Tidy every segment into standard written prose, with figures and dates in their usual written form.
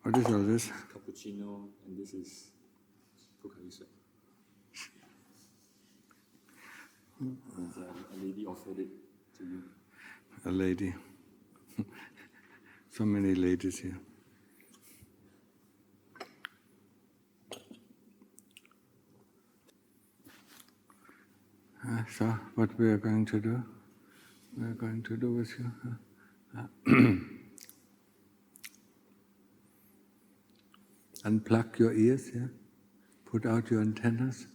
What is all this? Cappuccino, and this is Pukalisha. A lady offered it to you. A lady. So many ladies here. So, what we are going to do? We are going to do with you. Unplug your ears, yeah? Put out your antennas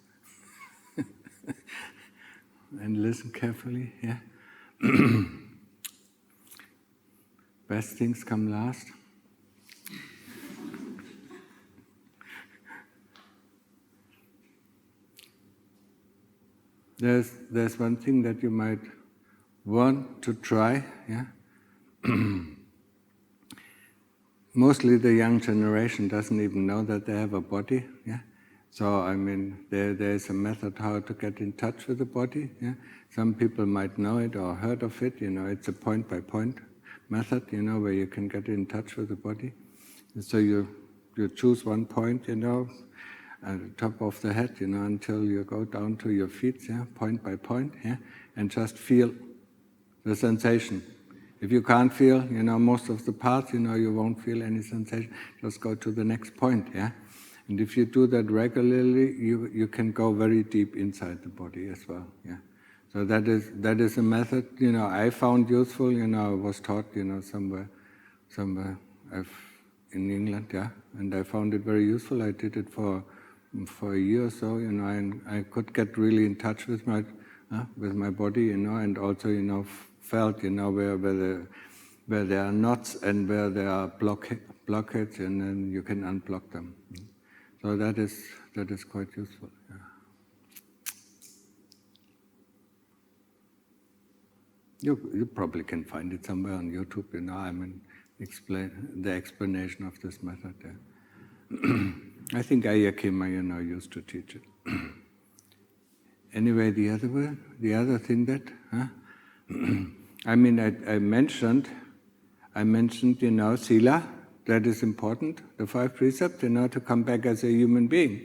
and listen carefully, yeah? Best things come last. There's one thing that you might want to try, yeah? Mostly the young generation doesn't even know that they have a body, yeah? So, I mean, there's a method how to get in touch with the body, yeah? Some people might know it or heard of it, it's a point-by-point method, where you can get in touch with the body. So you choose one point, at the top of the head, until you go down to your feet, yeah? Point by point, yeah? And just feel the sensation. If you can't feel, most of the parts, you won't feel any sensation. Just go to the next point, yeah? And if you do that regularly, you can go very deep inside the body as well, yeah? So that is a method, I found useful, I was taught, somewhere in England, yeah? And I found it very useful. I did it for a year or so, and I could get really in touch with my body, and also, felt, where there are knots and where there are blockades, and then you can unblock them. So that is quite useful. Yeah. You probably can find it somewhere on YouTube. Explain the explanation of this method. Yeah. I think Ayakema, used to teach it. Anyway, the other thing that. I mentioned, sila, that is important, the 5 precepts, to come back as a human being.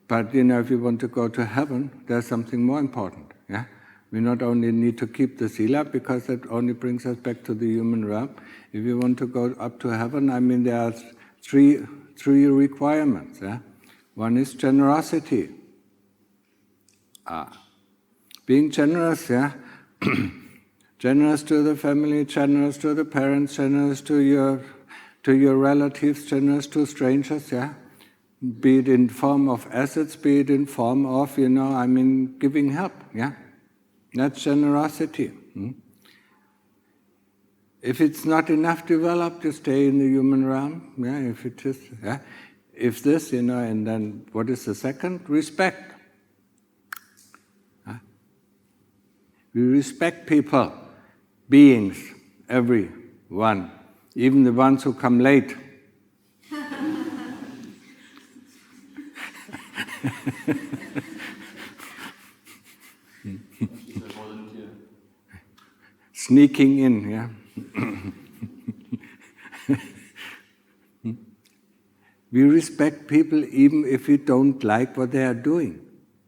But, if you want to go to heaven, there's something more important, yeah? We not only need to keep the sila, because that only brings us back to the human realm. If you want to go up to heaven, there are three requirements, yeah? One is generosity. Being generous, yeah? Generous to the family, generous to the parents, generous to your relatives, generous to strangers, yeah? Be it in form of assets, be it in form of, giving help, yeah? That's generosity. If it's not enough developed, you stay in the human realm, yeah? If it is, yeah? If this, and then what is the second? Respect. We respect people. Beings, everyone, even the ones who come late. Sneaking in, yeah. We respect people even if we don't like what they are doing,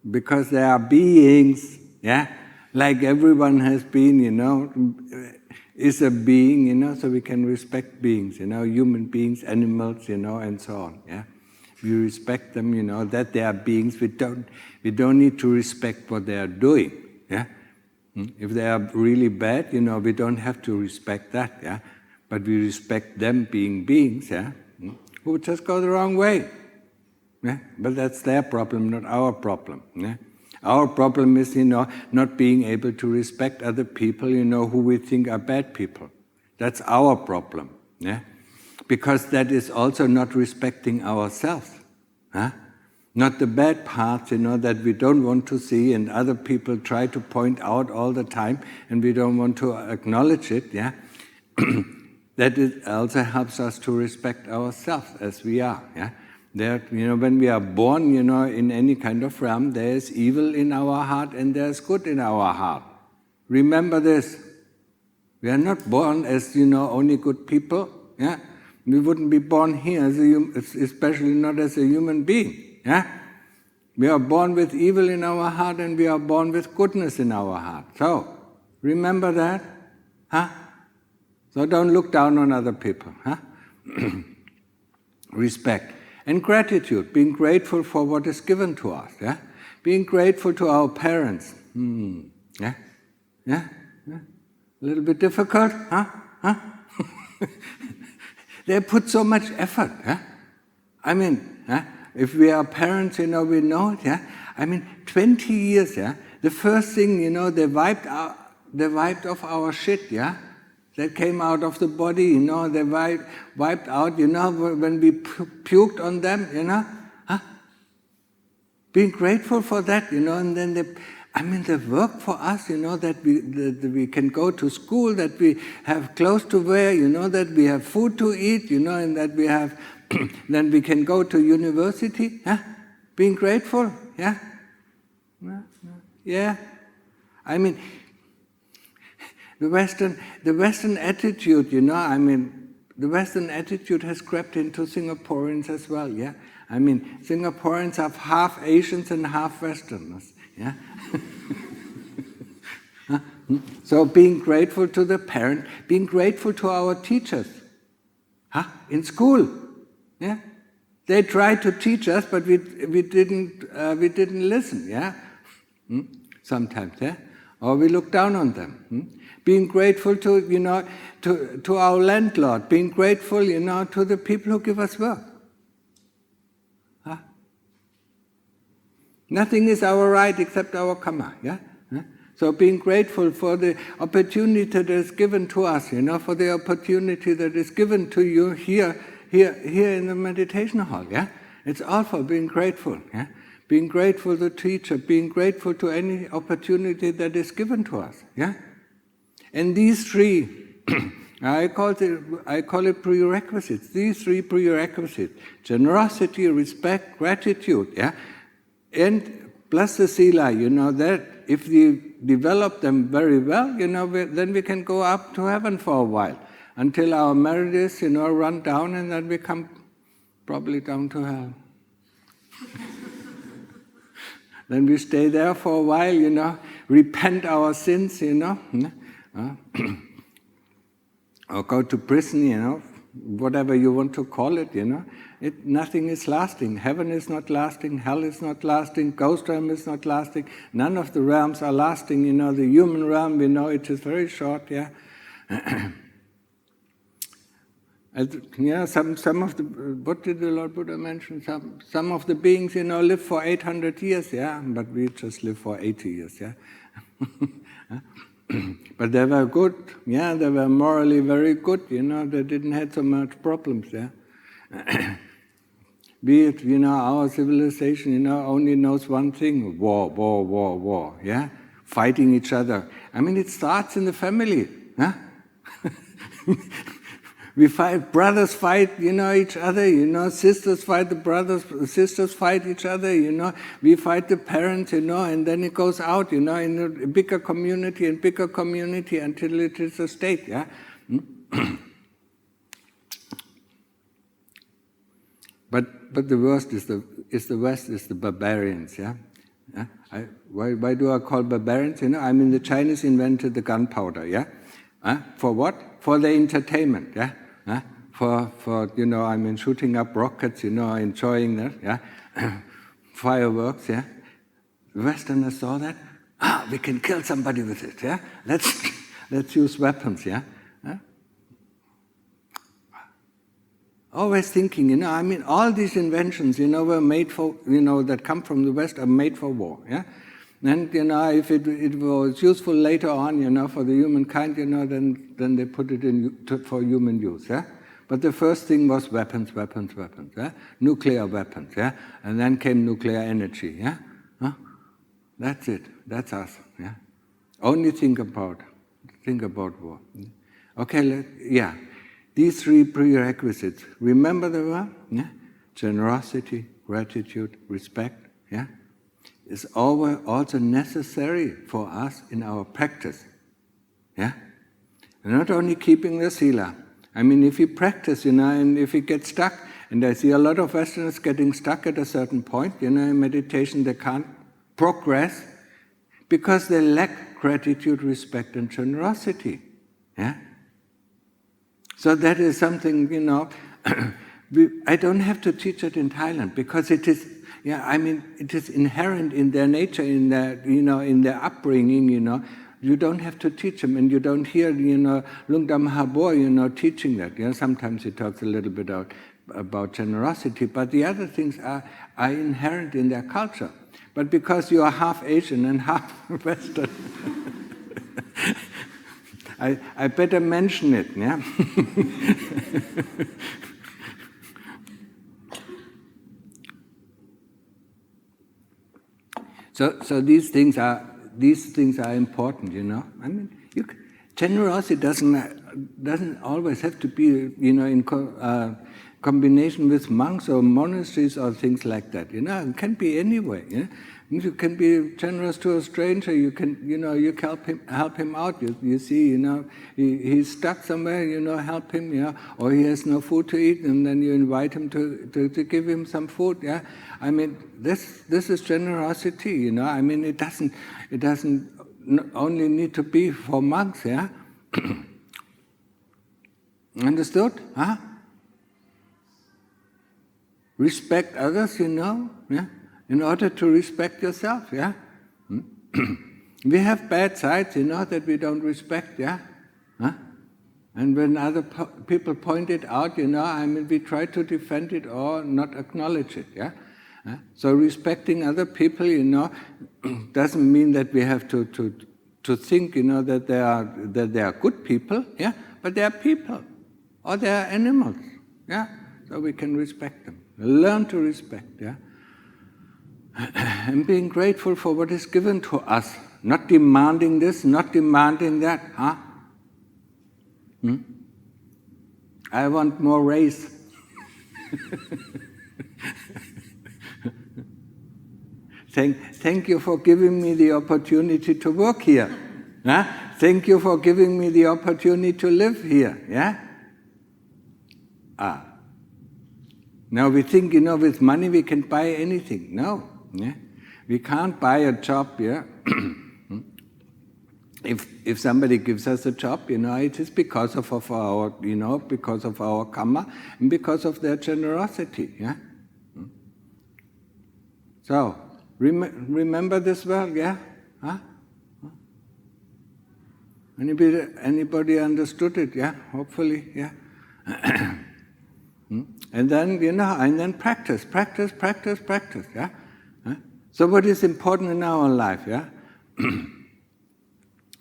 because they are beings, yeah. Like everyone has been, is a being, so we can respect beings, human beings, animals, and so on, yeah. We respect them, that they are beings. We don't need to respect what they are doing, yeah. If they are really bad, we don't have to respect that, yeah. But we respect them being beings, yeah, who just go the wrong way, yeah. But that's their problem, not our problem, yeah. Our problem is, not being able to respect other people, who we think are bad people. That's our problem, yeah? Because that is also not respecting ourselves, huh? Not the bad parts, that we don't want to see and other people try to point out all the time and we don't want to acknowledge it, yeah? That it also helps us to respect ourselves as we are, yeah? When we are born, in any kind of realm, there is evil in our heart and there is good in our heart. Remember this. We are not born as, only good people, yeah? We wouldn't be born here, especially not as a human being. Yeah? We are born with evil in our heart and we are born with goodness in our heart. So, remember that. Huh? So don't look down on other people. Huh? Respect. And gratitude, being grateful for what is given to us. Yeah? Being grateful to our parents. Yeah? Yeah? Yeah? A little bit difficult? Huh? Huh? They put so much effort. Yeah? I mean, if we are parents, we know it. Yeah? I mean, 20 years, yeah? The first thing, they wiped off our shit, yeah? That came out of the body, they wiped out, when we puked on them, Huh? Being grateful for that, and then they work for us, that we can go to school, that we have clothes to wear, that we have food to eat, and that we have, then we can go to university, yeah? Being grateful, yeah? Yeah? I mean, the Western attitude, the Western attitude has crept into Singaporeans as well, yeah? I mean, Singaporeans are half Asians and half Westerners, yeah? So being grateful to the parent, being grateful to our teachers, in school, yeah? They tried to teach us, but we didn't listen, yeah? Sometimes, yeah? Or we look down on them. Being grateful to our landlord, being grateful, to the people who give us work. Nothing is our right except our karma, yeah? So being grateful for the opportunity that is given to us, for the opportunity that is given to you here in the meditation hall, yeah? It's all for being grateful, yeah? Being grateful to the teacher, being grateful to any opportunity that is given to us, yeah? And these three, I call it prerequisites. These three prerequisites: generosity, respect, gratitude, yeah, and plus the sila. That if we develop them very well, then we can go up to heaven for a while until our marriages, run down, and then we come probably down to hell. Then we stay there for a while, repent our sins, or go to prison, whatever you want to call it, nothing is lasting. Heaven is not lasting, hell is not lasting, ghost realm is not lasting, none of the realms are lasting, the human realm, we know it is very short, yeah. Some of the, what did the Lord Buddha mention? Some of the beings, live for 800 years, yeah, but we just live for 80 years, yeah. But they were good, yeah, they were morally very good, they didn't have so much problems, yeah. Be it, our civilization, only knows one thing: war, yeah? Fighting each other. I mean, it starts in the family, huh? We fight, brothers fight, each other, sisters fight the brothers, sisters fight each other, we fight the parents, and then it goes out, in a bigger community until it is a state, yeah? But the worst is the West, is the barbarians, yeah? Why do I call barbarians? The Chinese invented the gunpowder, yeah? For what? For the entertainment, yeah? For shooting up rockets, enjoying that, yeah? Fireworks, yeah? The Westerners saw that. We can kill somebody with it, yeah? Let's use weapons, yeah? Always thinking, all these inventions, were made for, that come from the West are made for war, yeah? And, if it was useful later on, for the humankind, then they put it for human use, yeah? But the first thing was weapons, yeah? Nuclear weapons, yeah? And then came nuclear energy, yeah? That's it, that's us, yeah? Only think about war. Okay, yeah. These three prerequisites, remember the one? Yeah? Generosity, gratitude, respect, yeah? Is also necessary for us in our practice. Yeah? Not only keeping the sila, I mean, if you practice, and if you get stuck, and I see a lot of Westerners getting stuck at a certain point, in meditation they can't progress because they lack gratitude, respect, and generosity. Yeah? So that is something, I don't have to teach it in Thailand because it is, it is inherent in their nature, in their, in their upbringing, You don't have to teach them, and you don't hear, Lung Dhamma teaching that. Sometimes he talks a little bit about generosity, but the other things are inherent in their culture. But because you are half Asian and half Western, I better mention it, yeah? So these things are important, I mean, generosity doesn't always have to be, in combination with monks or monasteries or things like that. It can be anyway. You can be generous to a stranger. You can, you help him out. You see, he's stuck somewhere. Help him. Or he has no food to eat, and then you invite him to give him some food. Yeah, I mean, this is generosity. I mean, it doesn't only need to be for monks. Yeah, understood? Huh? Respect others, yeah, in order to respect yourself, yeah. We have bad sides, that we don't respect, yeah. Huh? And when other people point it out, we try to defend it or not acknowledge it, yeah. So respecting other people, doesn't mean that we have to think, that they are good people, yeah. But they are people, or they are animals, yeah. So we can respect them. Learn to respect, yeah? And being grateful for what is given to us. Not demanding this, not demanding that, huh? I want more race. Thank you for giving me the opportunity to work here. Huh? Thank you for giving me the opportunity to live here, yeah? Now we think, with money we can buy anything. No, yeah? We can't buy a job, yeah? If somebody gives us a job, it is because of our, because of our karma and because of their generosity, yeah? So, remember this well, yeah? Huh? Anybody understood it, yeah? Hopefully, yeah? And then, and then practice, yeah? So what is important in our life, yeah?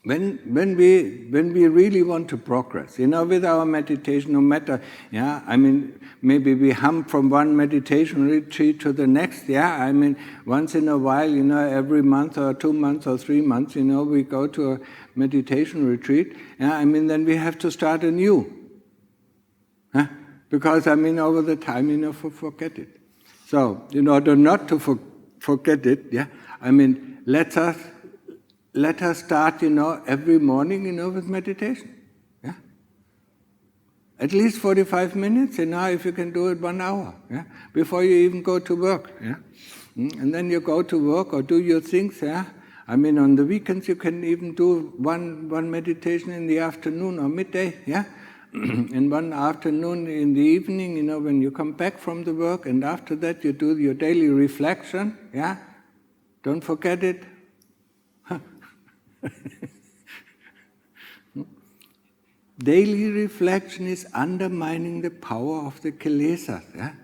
When we really want to progress, with our meditation, no matter, yeah, maybe we hum from one meditation retreat to the next, yeah, once in a while, every month or 2 months or 3 months, we go to a meditation retreat, yeah, then we have to start anew. Huh? Because, over the time, forget it. So, in order not to forget it, yeah, let us start, every morning, with meditation. Yeah? At least 45 minutes, if you can do it 1 hour, yeah? Before you even go to work. Yeah? And then you go to work or do your things, yeah? On the weekends you can even do one meditation in the afternoon or midday, yeah? And one afternoon in the evening, when you come back from the work, and after that you do your daily reflection, yeah? Don't forget it. Daily reflection is undermining the power of the kilesas, yeah?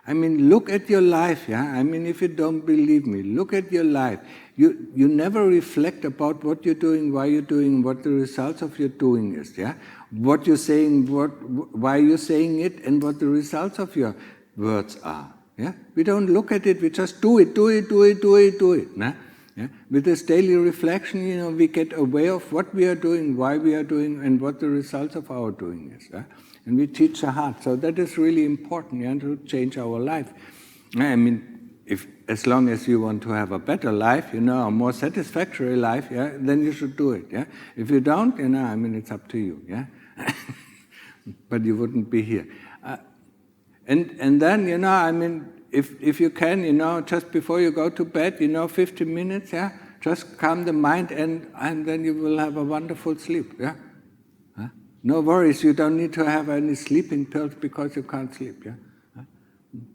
Look at your life, yeah? If you don't believe me, look at your life. You never reflect about what you're doing, why you're doing, what the results of your doing is, yeah? What you're saying, why you're saying it, and what the results of your words are, yeah? We don't look at it, we just do it. Nah? Yeah? With this daily reflection, we get aware of what we are doing, why we are doing, and what the results of our doing is. Yeah? And we teach the heart. So that is really important, yeah, to change our life. As long as you want to have a better life, a more satisfactory life, yeah, then you should do it. Yeah? If you don't, it's up to you. Yeah. but you wouldn't be here. And then, if you can, just before you go to bed, 15 minutes, just calm the mind, and then you will have a wonderful sleep, No worries, you don't need to have any sleeping pills because you can't sleep,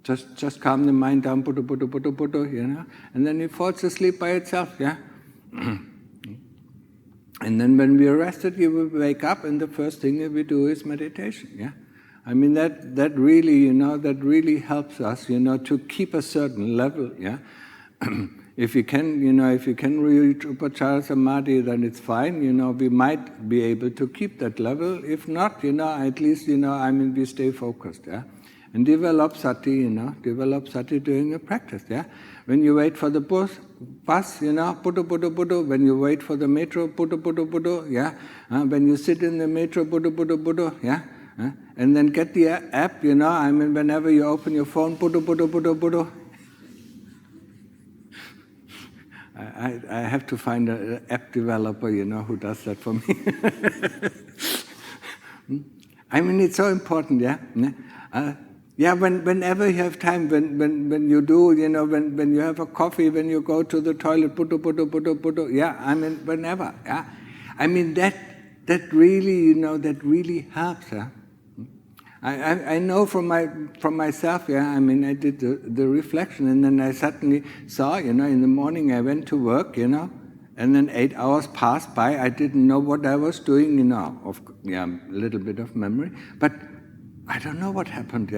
Just calm the mind down, and then it falls asleep by itself, And then when we are rested, you will wake up, and the first thing that we do is meditation, that really, that really helps us, to keep a certain level, If you can, if you can reach Upachara Samadhi, then it's fine, we might be able to keep that level. If not, at least, we stay focused, And develop sati, develop sati during the practice, When you wait for the bus, Buddha. When you wait for the metro, Buddha, When you sit in the metro, Buddha, And then get the app, whenever you open your phone, Buddha. I have to find an app developer, who does that for me. It's so important, whenever you have time, when you do, when you have a coffee, when you go to the toilet, Buddha, whenever, that really, that really helps, I know from myself, I did the reflection, and then I suddenly saw, in the morning I went to work, and then 8 hours passed by. I didn't know what I was doing, a little bit of memory, but I don't know what happened,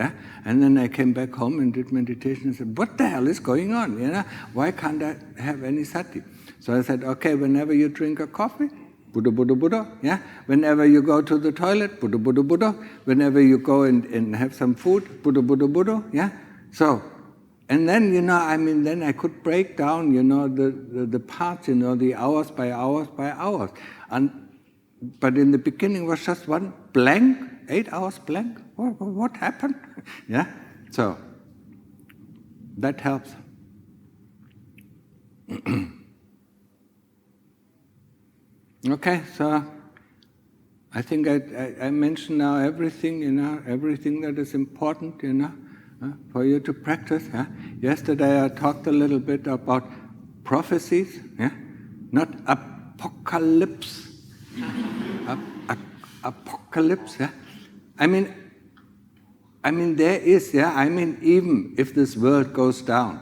And then I came back home and did meditation and said, what the hell is going on, Why can't I have any sati? So I said, okay, whenever you drink a coffee, Buddha, Whenever you go to the toilet, Buddha. Whenever you go and have some food, Buddha, So, and then, then I could break down, the parts, the hours by hours. But in the beginning was just one blank, 8 hours blank. What happened? So, that helps. Okay, so I think I mentioned now everything, everything that is important, for you to practice. Yesterday I talked a little bit about prophecies, not apocalypse. Apocalypse, there is, even if this world goes down,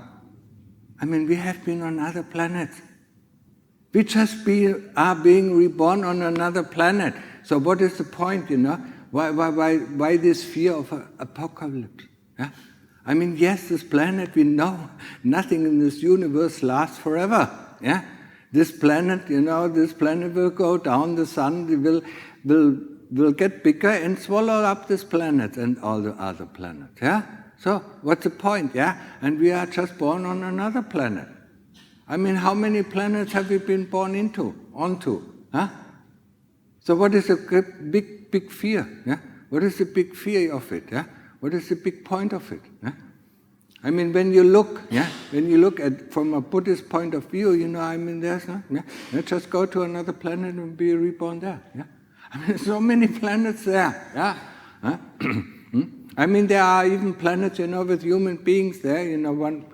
we have been on other planets. We just are being reborn on another planet. So what is the point, Why this fear of apocalypse? Yes, this planet, we know nothing in this universe lasts forever. This planet, this planet will go down, the sun will get bigger and swallow up this planet and all the other planets. So what's the point? And we are just born on another planet. How many planets have we been born onto? So what is the big fear? What is the big fear of it? What is the big point of it? When you look at from a Buddhist point of view, there's just go to another planet and be reborn there. So many planets there. There are even planets, with human beings there. One,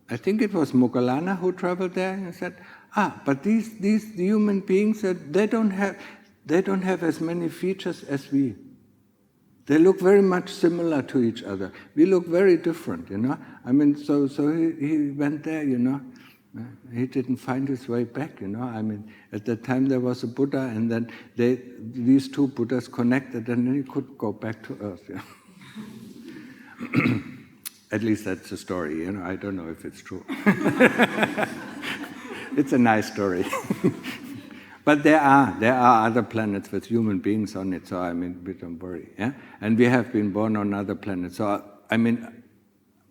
I think it was Moggallana who traveled there and said, but these human beings, they don't have as many features as we. They look very much similar to each other. We look very different, So he went there, He didn't find his way back, At that time there was a Buddha, and then these two Buddhas connected, and then he could go back to earth. At least that's the story, I don't know if it's true. It's a nice story. But there are other planets with human beings on it, so we don't worry. And we have been born on other planets. So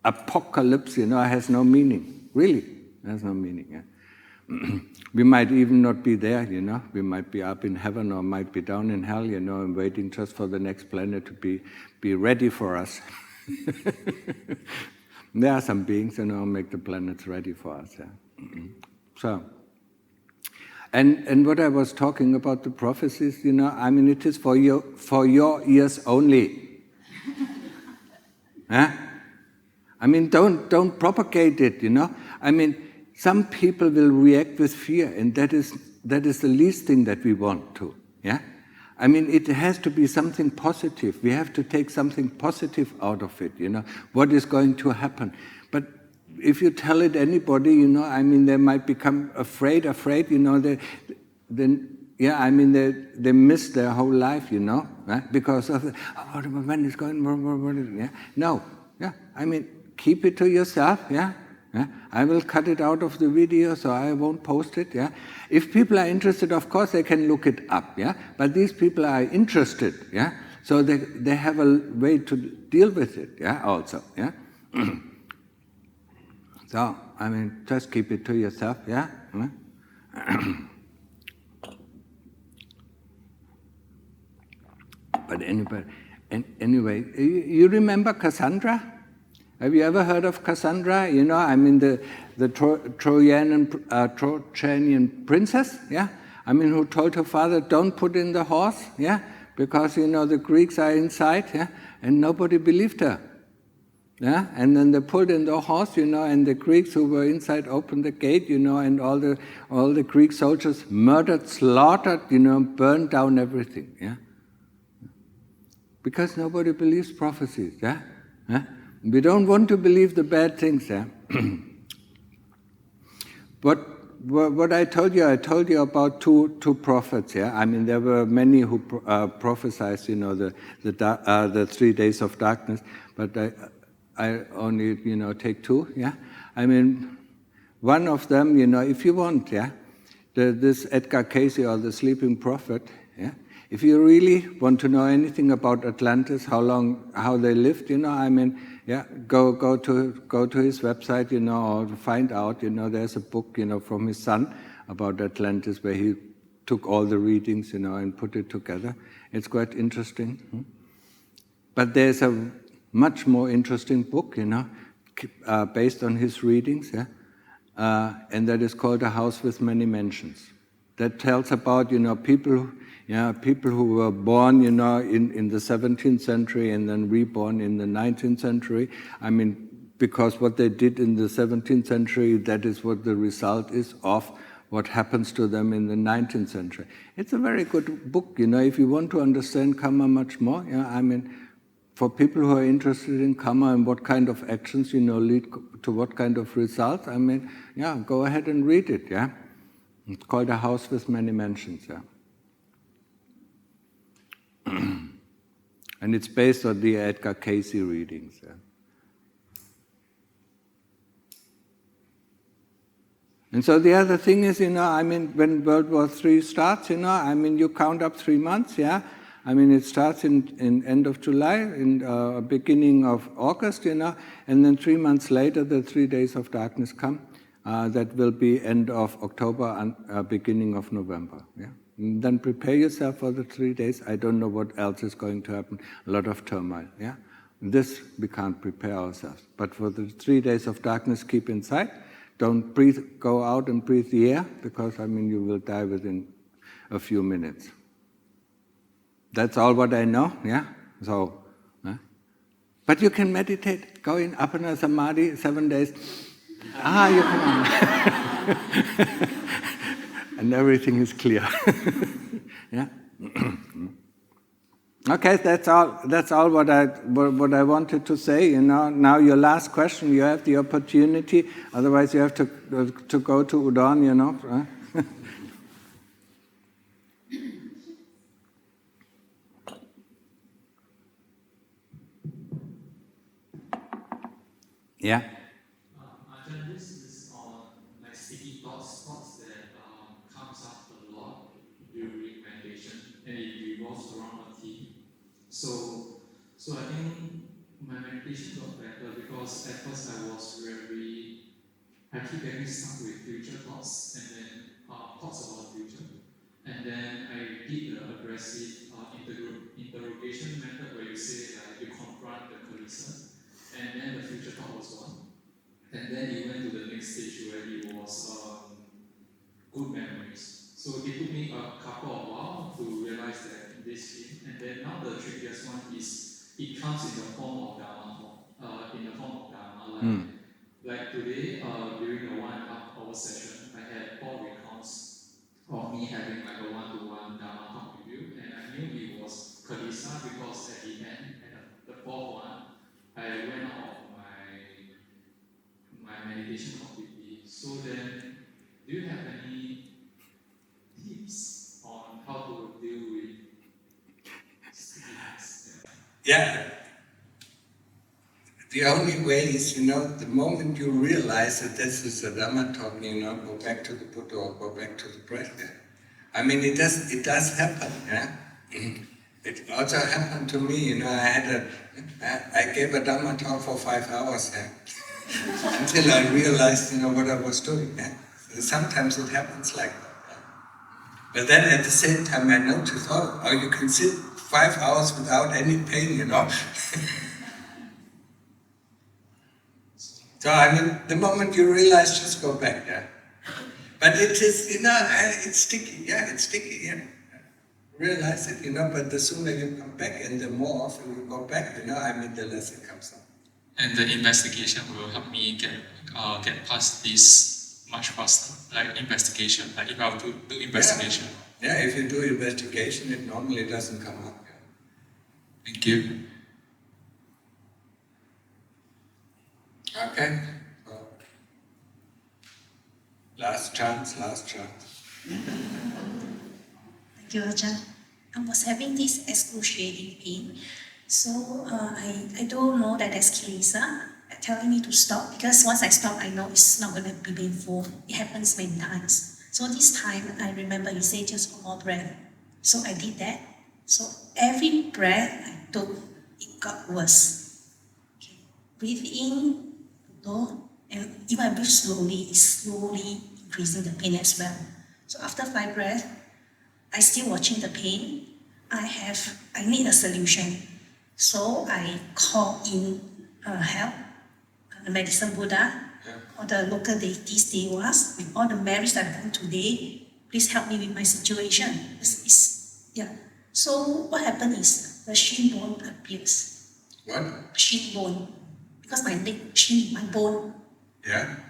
apocalypse, has no meaning. Really, has no meaning. We might even not be there, We might be up in heaven or might be down in hell, and waiting just for the next planet to be ready for us. There are some beings, make the planets ready for us. So, And what I was talking about the prophecies, I mean, it is for your ears only. Huh? I mean, don't propagate it, I mean, some people will react with fear, and that is the least thing that we want to. Yeah? I mean, it has to be something positive. We have to take something positive out of it, what is going to happen. But if you tell it anybody, I mean, they might become afraid, they miss their whole life, right? Because of when it's going, yeah? No, yeah, I mean, keep it to yourself, yeah? Yeah? I will cut it out of the video, so I won't post it, yeah? If people are interested, of course, they can look it up, yeah? But these people are interested, yeah? So they have a way to deal with it, yeah, also, yeah? So, I mean, just keep it to yourself, yeah? But anyway, you remember Cassandra? Have you ever heard of Cassandra? I mean, the Trojanian princess, yeah? I mean, who told her father, don't put in the horse, yeah? Because, the Greeks are inside, yeah? And nobody believed her. Yeah? And then they pulled in the horse, and the Greeks who were inside opened the gate, and all the Greek soldiers murdered, slaughtered, burned down everything, yeah? Because nobody believes prophecies, yeah? Yeah? We don't want to believe the bad things, yeah? What I told you about two prophets, yeah? I mean, there were many who prophesied, the 3 days of darkness, but I only, take two, yeah? I mean, one of them, if you want, yeah? This Edgar Cayce, or the sleeping prophet, yeah? If you really want to know anything about Atlantis, how they lived, I mean, yeah, go to his website, or find out, there's a book, from his son about Atlantis where he took all the readings, and put it together. It's quite interesting. But there's a much more interesting book, based on his readings, yeah, and that is called A House with Many Mansions. That tells about, people who were born, in the 17th century and then reborn in the 19th century. I mean, because what they did in the 17th century, that is what the result is of what happens to them in the 19th century. It's a very good book, if you want to understand karma much more. I mean, for people who are interested in karma and what kind of actions, lead to what kind of results, I mean, yeah, go ahead and read it, yeah. It's called A House with Many Mansions, yeah. And it's based on the Edgar Cayce readings, yeah. And so the other thing is, I mean, when World War III starts, I mean, you count up 3 months, yeah? I mean, it starts in end of July, in beginning of August, and then 3 months later, the 3 days of darkness come. That will be end of October and beginning of November, yeah? And then prepare yourself for the 3 days. I don't know what else is going to happen. A lot of turmoil, yeah? This we can't prepare ourselves. But for the 3 days of darkness, keep inside. Don't go out and breathe the air, because, I mean, you will die within a few minutes. That's all what I know, yeah? So, but you can meditate, go in Apana Samadhi 7 days. You come on. And everything is clear. Yeah? Okay, that's all what I wanted to say. Now your last question, you have the opportunity. Otherwise, you have to go to Udon. Yeah. Ajahn, this is on like sticky thoughts that comes up a lot during meditation, and it revolves around a theme. So I think my meditation got better because at first I keep getting stuck with future thoughts and then thoughts about future. And then I did the aggressive interrogation method where you say that you confront the Kalisa, and then the future thought was gone. And then you went to the next stage where it was good memories. So it took me a couple of while to realize that this came. And then now the trickiest one is it comes in the form of Dhamma, in the form of Dhamma. Like today, during a 1.5 hour session, I had 4 recounts of me having like a one-to-one Dhamma talk with you, and I knew it was Kalisa because at the end, at the 4th one, I went out of my meditation talk with you. So then, do you have any tips on how to deal with stickiness? Yeah. The only way is, the moment you realize that this is a Dhamma talk, go back to the Buddha or go back to the breath. Yeah? I mean, it does happen. Yeah. It also happened to me. I gave a Dhamma talk for 5 hours. Yeah? Until I realized, what I was doing. Yeah? Sometimes it happens like that. Yeah? But then at the same time, I noticed, you can sit 5 hours without any pain. So, the moment you realize, just go back there. But it is, it's sticky, it's sticky, Realize it, but the sooner you come back and the more often you go back, the less it comes up. And the investigation will help me get past this much faster, like investigation, like if I have to do investigation. Yeah, if you do investigation, it normally doesn't come up. Yeah. Thank you. Okay. Last chance. Thank you, Ajahn. I was having this excruciating pain. So I don't know that there's kilesa telling me to stop, because once I stop, I know it's not going to be painful. It happens many times. So this time, I remember you say just one more breath. So I did that. So every breath I took, it got worse. Okay. Breathe in, low, and if I breathe slowly, it's slowly increasing the pain as well. So after 5 breaths, I still watching the pain. I need a solution. So I call in help, the medicine Buddha, or the local deities, devas, with all the merits I've done today. Please help me with my situation. So what happened is the shin bone appears. What? Shin bone. Because my leg, shin, my bone,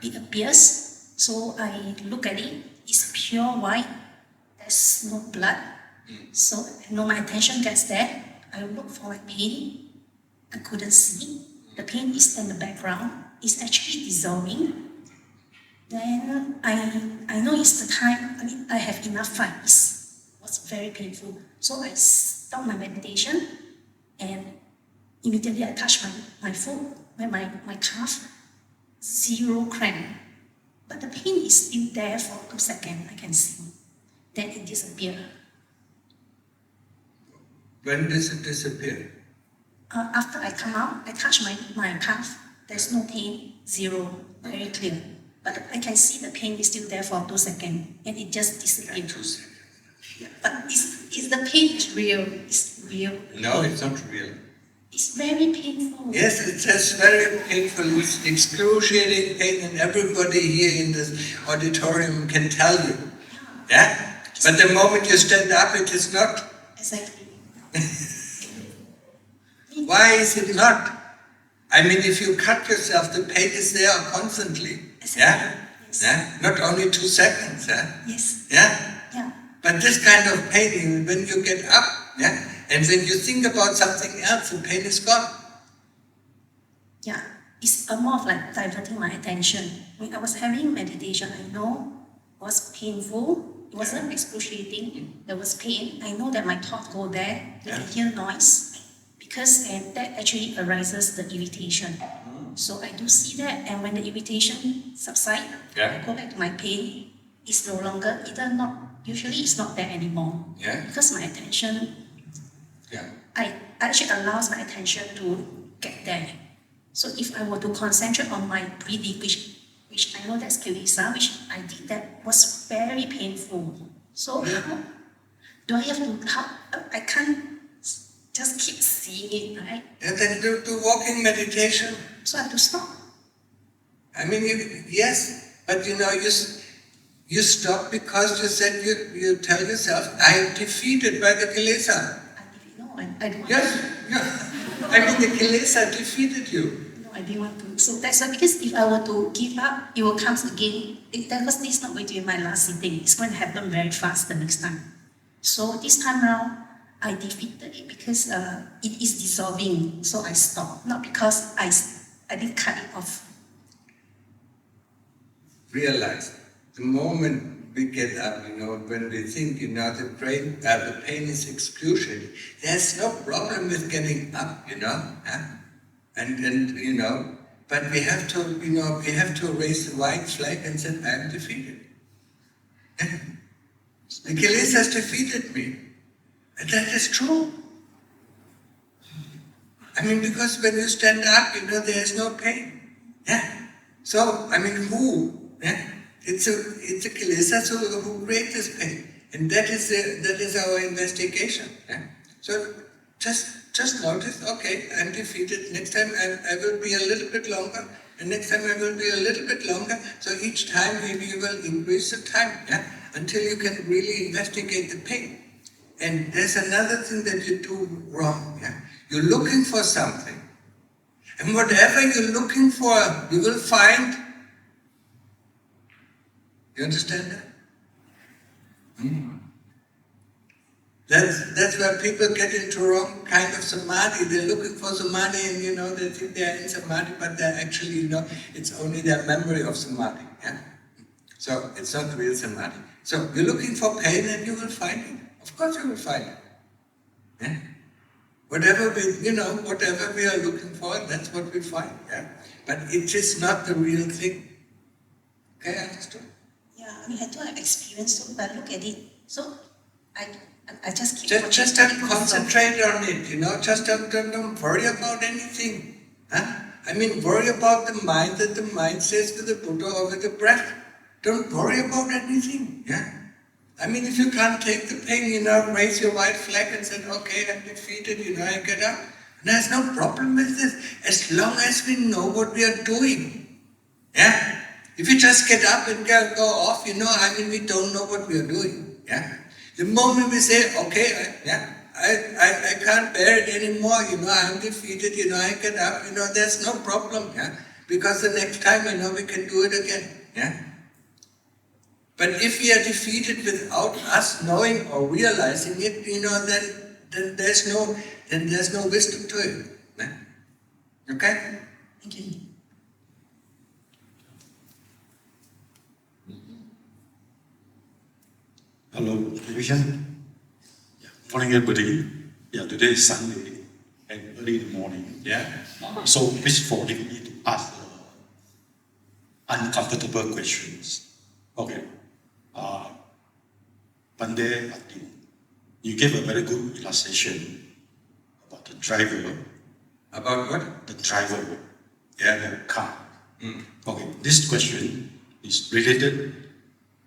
it appears. So I look at it, it's pure white, there's no blood. So my attention gets there. I look for my pain, I couldn't see. The pain is in the background, it's actually dissolving. Then I know it's the time, I have enough fight. It was very painful. So I stopped my meditation and immediately I touched my foot, my calf, 0 cramp. But the pain is still there for 2 seconds, I can see. Then it disappeared. When does it disappear? After I come out, I touch my calf, there's no pain, 0, very clear. But I can see the pain is still there for 2 seconds, and it just disappeared. 2 seconds. Yeah, but is the pain is real? It's real. No, it's not real. It's very painful. Yes, it's very painful. It's excruciating pain, and everybody here in this auditorium can tell you. Yeah? But the moment you stand up, it is not. Exactly. Why is it not? If you cut yourself, the pain is there constantly. Exactly. Yeah? Yes. Yeah? Not only 2 seconds. Yeah? Yes. Yeah? Yeah. But this kind of pain, when you get up, and when you think about something else, the pain is gone. Yeah. It's more of like diverting my attention. When I was having meditation, I know it was painful. It wasn't excruciating. There was pain. I know that my thoughts go there. You can hear noise. Because that actually arises the irritation. So I do see that, and when the irritation subsides, I go back to my pain. It's no longer, usually it's not there anymore. Because my attention, I actually allows my attention to get there. So if I were to concentrate on my breathing, which I know that's kilesa, which I did, that was very painful. So how do I have to, I can't just keep seeing it, right? And then do walking meditation. So I have to stop. Yes, but You stop because you said you tell yourself, I am defeated by the kilesa. I don't want Yes, I mean the kilesa defeated you. No, I didn't want to. So that's why, because if I were to give up, it will come again. Because this is not going to be my last sitting. It's going to happen very fast the next time. So this time around, I defeated it because it is dissolving. So I stopped. Not because I didn't cut it off. Realize, the moment we get up, when we think, the pain is excruciating, there's no problem with getting up, And but we have to raise the white flag and say, I am defeated. The kilesa has defeated me. And that is true. I mean, because when you stand up, there is no pain. Yeah. So, I mean, who? Yeah? It's a kilesa who creates this pain. And that is our investigation. Yeah? So just notice, okay, I'm defeated. Next time I will be a little bit longer. And next time I will be a little bit longer. So each time maybe you will increase the time, until you can really investigate the pain. And there's another thing that you do wrong. Yeah? You're looking for something. And whatever you're looking for, you will find. You understand that? That's where people get into wrong kind of samadhi. They're looking for samadhi and they think they're in samadhi, but they're actually, it's only their memory of samadhi. Yeah? So it's not real samadhi. So you're looking for pain and you will find it. Of course you will find it. Yeah? Whatever we are looking for, that's what we find. Yeah? But it is not the real thing. Okay, understood? Yeah, I mean, I don't have experience, so I look at it. So I just keep Just don't concentrate on it, just don't worry about anything. Huh? I mean, worry about the mind, that the mind says with the Buddha or with the breath. Don't worry about anything. Yeah? I mean, if you can't take the pain, raise your white flag and say, okay, I'm defeated, I get up. There's no problem with this, as long as we know what we are doing. Yeah? If you just get up and go off, we don't know what we are doing. Yeah? The moment we say, okay, I can't bear it anymore, I'm defeated, I get up, there's no problem, because the next time, we can do it again, But if we are defeated without us knowing or realizing it, then there's no wisdom to it. Okay? Thank you. Hello, television. Morning, everybody. Today is Sunday and early in the morning. So please forgive me to ask uncomfortable questions. Okay. One day, I think you gave a very good illustration about the driver. About what? The driver. The car. Okay. This question is related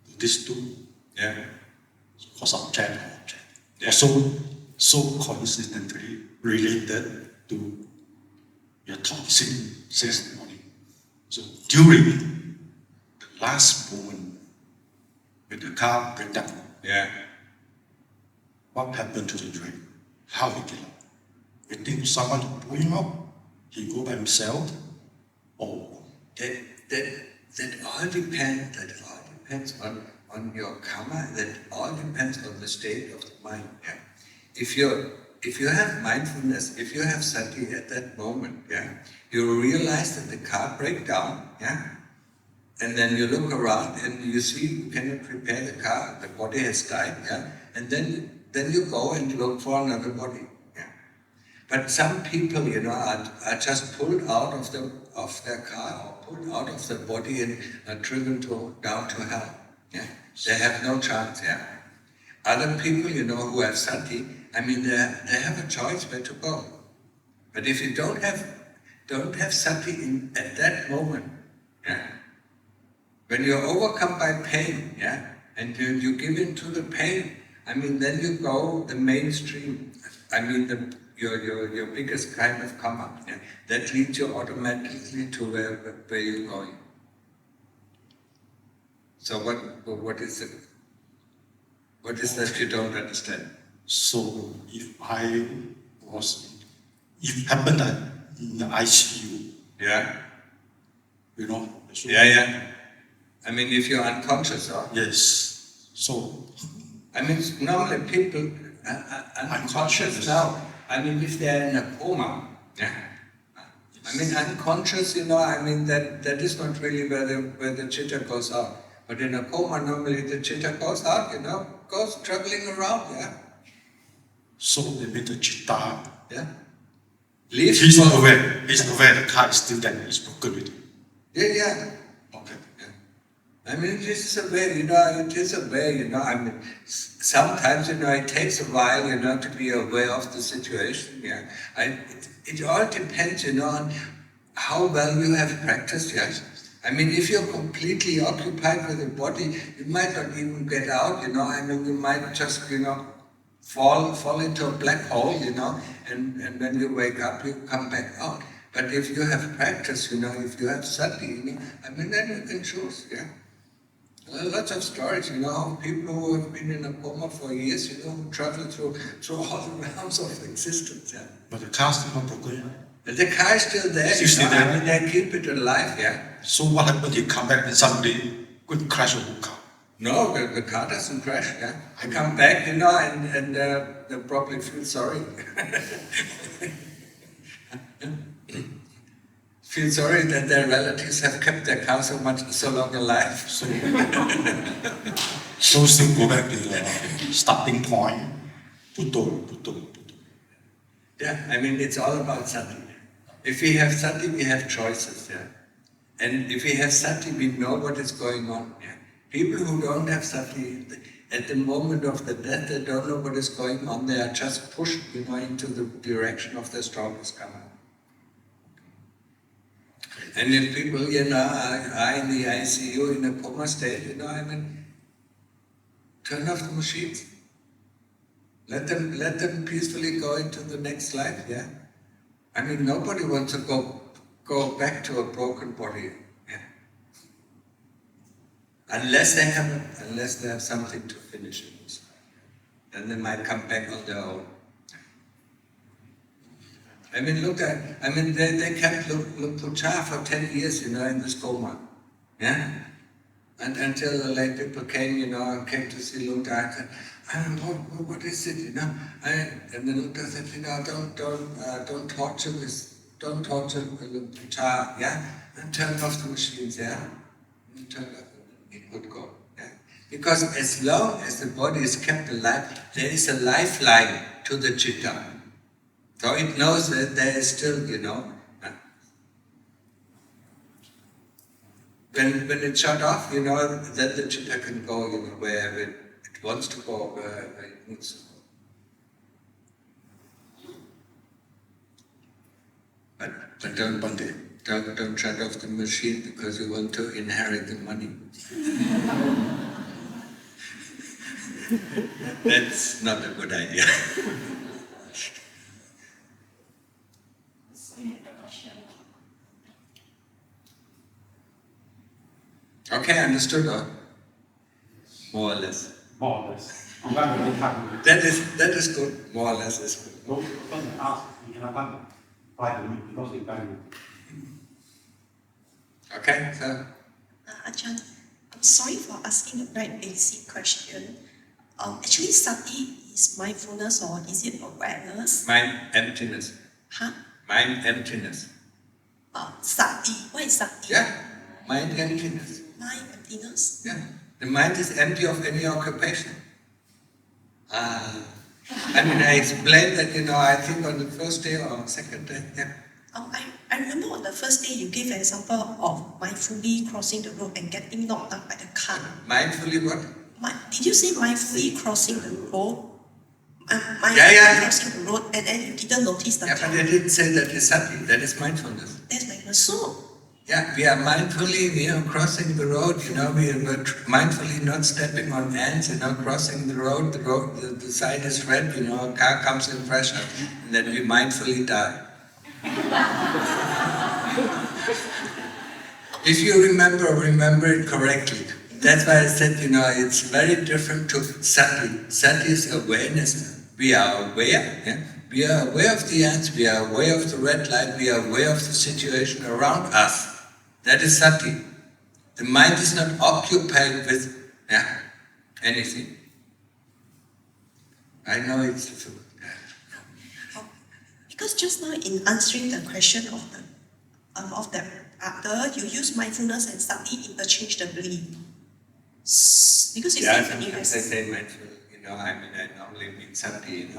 to these two. For subject and object. Also, so consistently related to your talk since the morning. So during the last moment when the car breaks down, what happened to the driver? How he get up? You think someone pull him up? He go by himself? Or that all depends on your karma, that all depends on the state of the mind. If you have mindfulness, if you have sati at that moment, you realize that the car breaks down, and then you look around and you see you cannot repair the car, the body has died, and then you go and look for another body. But some people, are just pulled out of their car or pulled out of the body and are driven down to hell. They have no chance. Other people, who have sati, they have a choice where to go. But if you don't have sati at that moment, when you're overcome by pain, and you give in to the pain, then you go the mainstream. Your biggest kind of karma. That leads you automatically to where you're going. So what is it? What is that you don't understand? So if happened that in the ICU, Yeah? you know, so, Yeah. I mean, if you're unconscious, or yes. So I mean, normally people unconscious now. I mean, if they're in a coma, yeah. I mean, unconscious, I mean that is not really where the chitta goes out. But in a coma, normally the chitta goes out, goes traveling around, yeah. So maybe the chitta, Yeah. he's aware the car is still there, it's broken with it. Yeah. Okay. I mean, it is a way, it is a way, I mean, sometimes, it takes a while, to be aware of the situation, yeah. It all depends, on how well you have practiced, yes. I mean, if you're completely occupied with the body, you might not even get out, I mean, you might just, fall into a black hole, and when you wake up, you come back out. But if you have practice, if you have sati, I mean, then you can choose, yeah. Lots of stories, of people who have been in a coma for years, who travel through all the realms of existence, yeah. But the car is still not broken. The car is still there, Still there. I mean, they keep it alive, yeah. So what happens if you come back and somebody could crash the whole car? No, the car doesn't crash, yeah. I come back, and they probably feel sorry. Feel sorry that their relatives have kept their car so long alive. So still go back to the starting point. Putto. Yeah, I mean, it's all about sati. If we have sati, we have choices, yeah. And if we have sati, we know what is going on, yeah. People who don't have sati, at the moment of the death, they don't know what is going on. They are just pushed, into the direction of the strongest karma. And if people, are in the ICU in a coma state, I mean, turn off the machines. Let them peacefully go into the next life, yeah. I mean, nobody wants to go back to a broken body, yeah. Unless they have something to finish it, then they might come back on their own. I mean, they kept Lupucha for 10 years, in this coma, yeah? And until the late people came, and came to see Lungta, I said, what is it, and then Lungta said, don't torture Lupucha, yeah? And turn off the machines, yeah? And turn off, it would go, yeah? Because as long as the body is kept alive, there is a lifeline to the chitta. So it knows that there is still, when it's shut off, then the chitta can go, wherever it wants to go, wherever it needs to go. But don't shut off the machine because you want to inherit the money. That's not a good idea. Okay, understood, or more or less? More or less. I'm glad we didn't have That is good. More or less is good. no person asked, you cannot come by the week because they value. Okay, so Ajahn, I'm sorry for asking a very basic question. Actually, sati is mindfulness or is it awareness? mind emptiness. Huh? Mind emptiness. Sati. What is sati? Yeah, mind emptiness. Mind emptiness. Yeah, the mind is empty of any occupation. I mean, I explained that, I think on the first day or second day. Yeah. I remember on the first day you gave an example of mindfully crossing the road and getting knocked out by the car. Mindfully what? Did you say mindfully crossing the road? Yeah. Crossing the road and then you didn't notice the Yeah, car. but I didn't say that is sati. That is mindfulness. That's mindfulness. So, Yeah, we are mindfully, crossing the road, we are mindfully not stepping on ants, crossing the road, the side is red, a car comes in pressure, and then we mindfully die. If you remember it correctly. That's why I said, it's very different to sati. Sati is awareness. We are aware. Yeah? We are aware of the ants, we are aware of the red light, we are aware of the situation around us. That is sati. The mind is not occupied with anything. I know it's difficult. Because just now in answering the question of the other, you use mindfulness and sati interchangeably. Because you say when you sometimes I say mindful, I normally mean sati,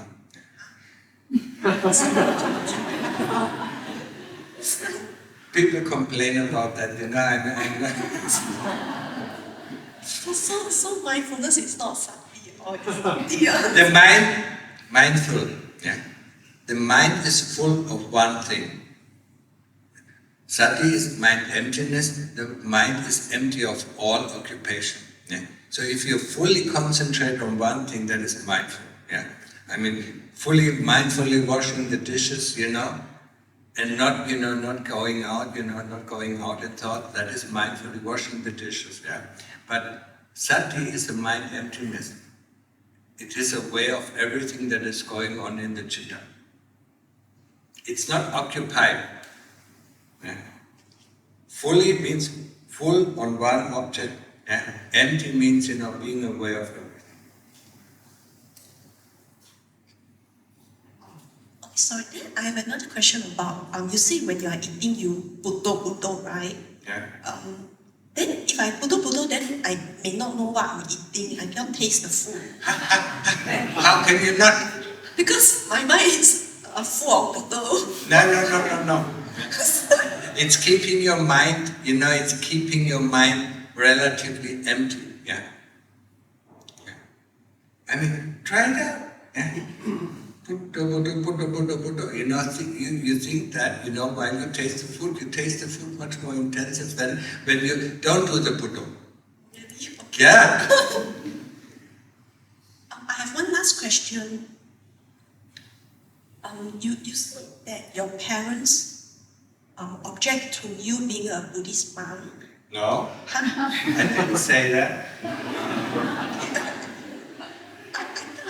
People complain about that, So mindfulness is not sati or the other. The mind, mindful, The mind is full of one thing. Sati is mind emptiness, the mind is empty of all occupation. So if you fully concentrate on one thing, that is mindful. Fully mindfully washing the dishes, and not, not going out, not going out in thought, that is mindfully washing the dishes, But sati is a mind emptiness. It is aware of everything that is going on in the citta. It's not occupied. Fully means full on one object. Empty means, being aware of everything. Sorry, then I have another question about, you say when you are eating, you puto, right? Yeah. Then if I puto, then I may not know what I'm eating. I cannot taste the food. How can you not? Because my mind is full of puto. No. It's keeping your mind, it's keeping your mind relatively empty. Try it out. Puto. You think that, while you taste the food much more intensive than when you don't do the puto. Okay. Yeah. I have one last question. You said that your parents object to you being a Buddhist monk. No, I didn't say that.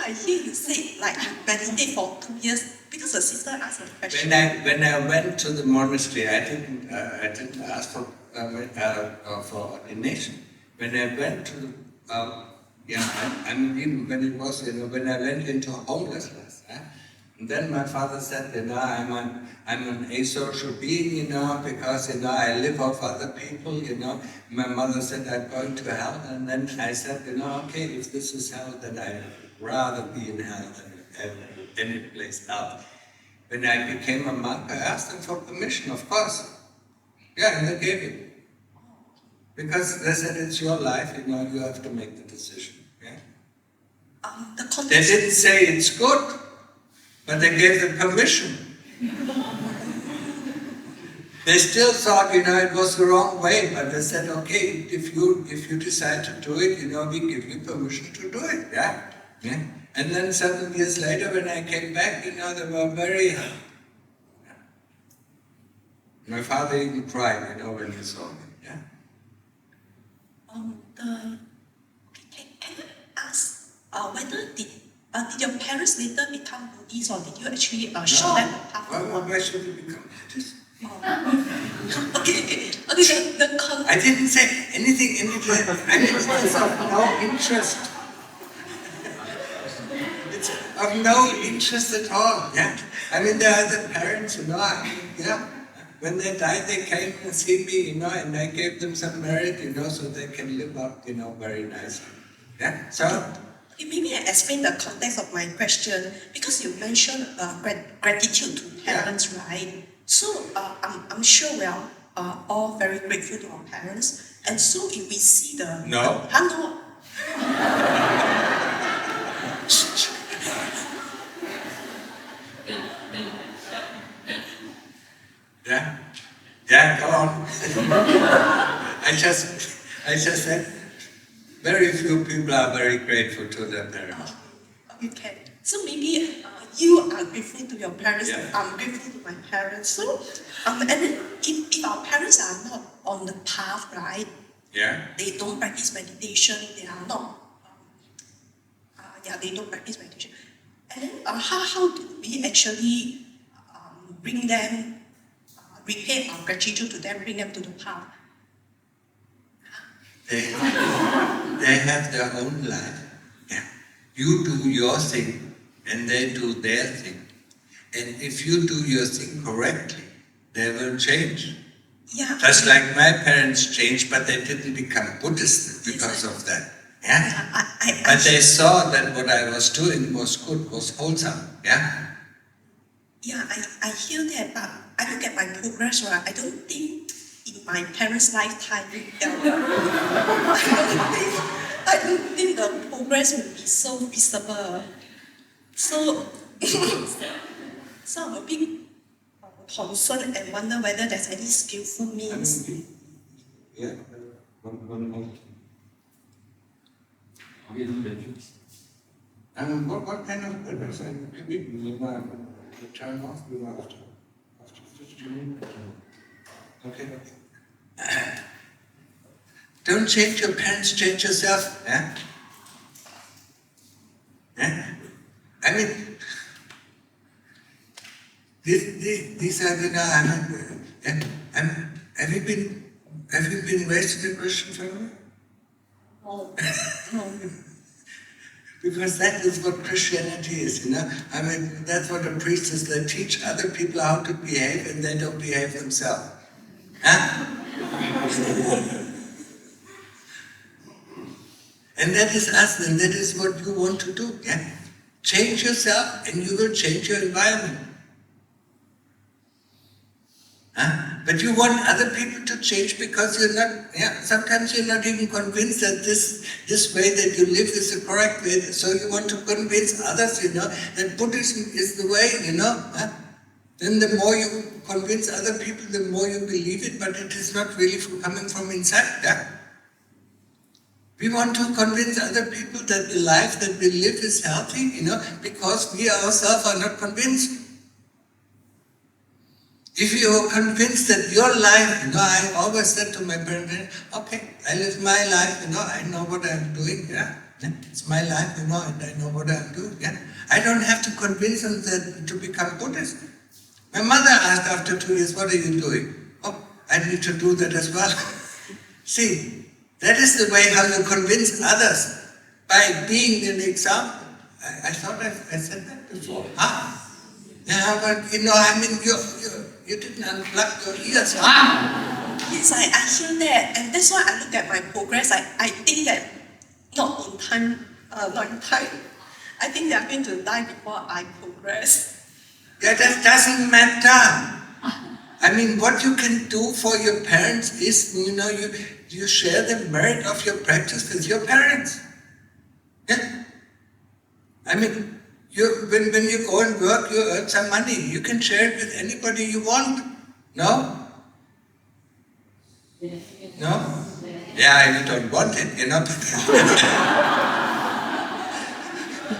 I hear you say like you meditate for 2 years because the sister asked a question. When I went to the monastery, I didn't ask for ordination. When I went to even when it was when I went into homelessness, and then my father said, I'm an asocial being, because I live off other people, My mother said I'm going to hell, and then I said, okay, if this is hell, then I'd rather be in hell than any place else. When I became a monk, I asked them for permission, of course. Yeah, and they gave it. Because they said it's your life, you have to make the decision. They didn't say it's good, but they gave the permission. They still thought, it was the wrong way, but they said, okay, if you decide to do it, we give you permission to do it, And then 7 years later, when I came back, they were very happy. My father even cried, when he saw me, Can I ask whether did your parents later become Buddhist, or did you actually show them the path? Why should you become Buddhist? Okay. I didn't say anything. I was of no interest. It's of no interest at all. There are the parents, When they died, they came and see me, and I gave them some merit, so they can live up, very nicely. So. Maybe I explain the context of my question, because you mentioned gratitude to parents, right? So I'm sure we are all very grateful to our parents, and so if we see the... No. Yeah, go on. I just said very few people are very grateful to their parents. Okay. So maybe you are grateful to your parents, and I'm grateful to my parents. So, and then if our parents are not on the path, right? Yeah. they don't practice meditation, they are not, they don't practice meditation. And then how do we actually bring them, repay our gratitude to them, bring them to the path? They have their own life. Yeah. You do your thing, and they do their thing. And if you do your thing correctly, they will change. Yeah. Just like my parents changed, but they didn't become Buddhist because of that. Yeah? But they saw that what I was doing was good, was wholesome. Yeah? Yeah, I hear that, but I look at my progress, right? I don't think in my parents' lifetime, I don't think the progress will be so visible. So, so I'm a bit concerned and wonder whether there's any skillful means. Yeah. What kind of purpose? The turn off after 15 minutes. Okay. Don't change your parents, change yourself. Yeah? Yeah? I mean, these are, have you been raised in a Christian family? No. Because that is what Christianity is, I mean, that's what the priest is. They teach other people how to behave and they don't behave themselves. Huh? And that is us, and that is what you want to do. Yeah? Change yourself and you will change your environment. Huh? But you want other people to change because you're not, sometimes you're not even convinced that this way that you live is the correct way. So you want to convince others, that Buddhism is the way, Huh? Then the more you convince other people, the more you believe it, but it is not really coming from inside. Yeah? We want to convince other people that the life that we live is healthy, because we ourselves are not convinced. If you are convinced that your life, I always said to my parents, okay, I live my life, I know what I'm doing, yeah. It's my life, and I know what I'm doing, yeah. I don't have to convince them to become Buddhist. My mother asked after 2 years, what are you doing? Oh, I need to do that as well. See, that is the way how you convince others, by being an example. I thought I said that before. Huh? Yeah, but I mean, you didn't unplug your ears. Huh? Yes, I hear that, and that's why I look at my progress. I think that not in time. I think they are going to die before I progress. Yeah, that doesn't matter. I mean, what you can do for your parents is, you share the merit of your practice with your parents. Yeah? I mean, when you go and work, you earn some money. You can share it with anybody you want. No? No? Yeah, you don't want it,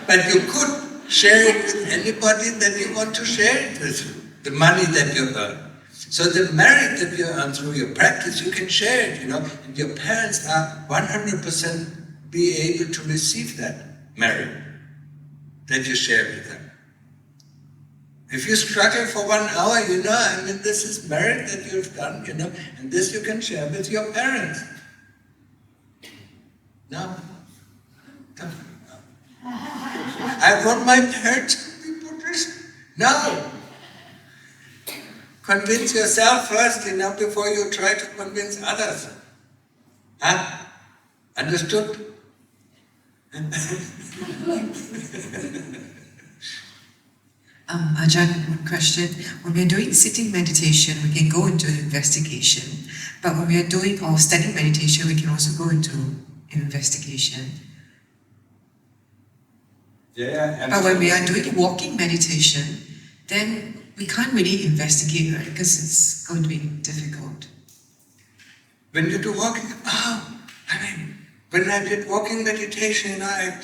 But you could share it with anybody that you want to share it with, the money that you earn. So the merit that you earn through your practice, you can share it, and your parents are 100% be able to receive that merit that you share with them. If you struggle for 1 hour, I mean, this is merit that you've done, and this you can share with your parents. No? I want my parents to be Buddhist. No. Convince yourself first, before you try to convince others. Huh? Understood? Ajahn, one question. When we are doing sitting meditation, we can go into investigation. But when we are doing or standing meditation, we can also go into investigation. Yeah. But when we are doing walking meditation, then we can't really investigate, right? Because it's going to be difficult. When you do walking, when I did walking meditation, I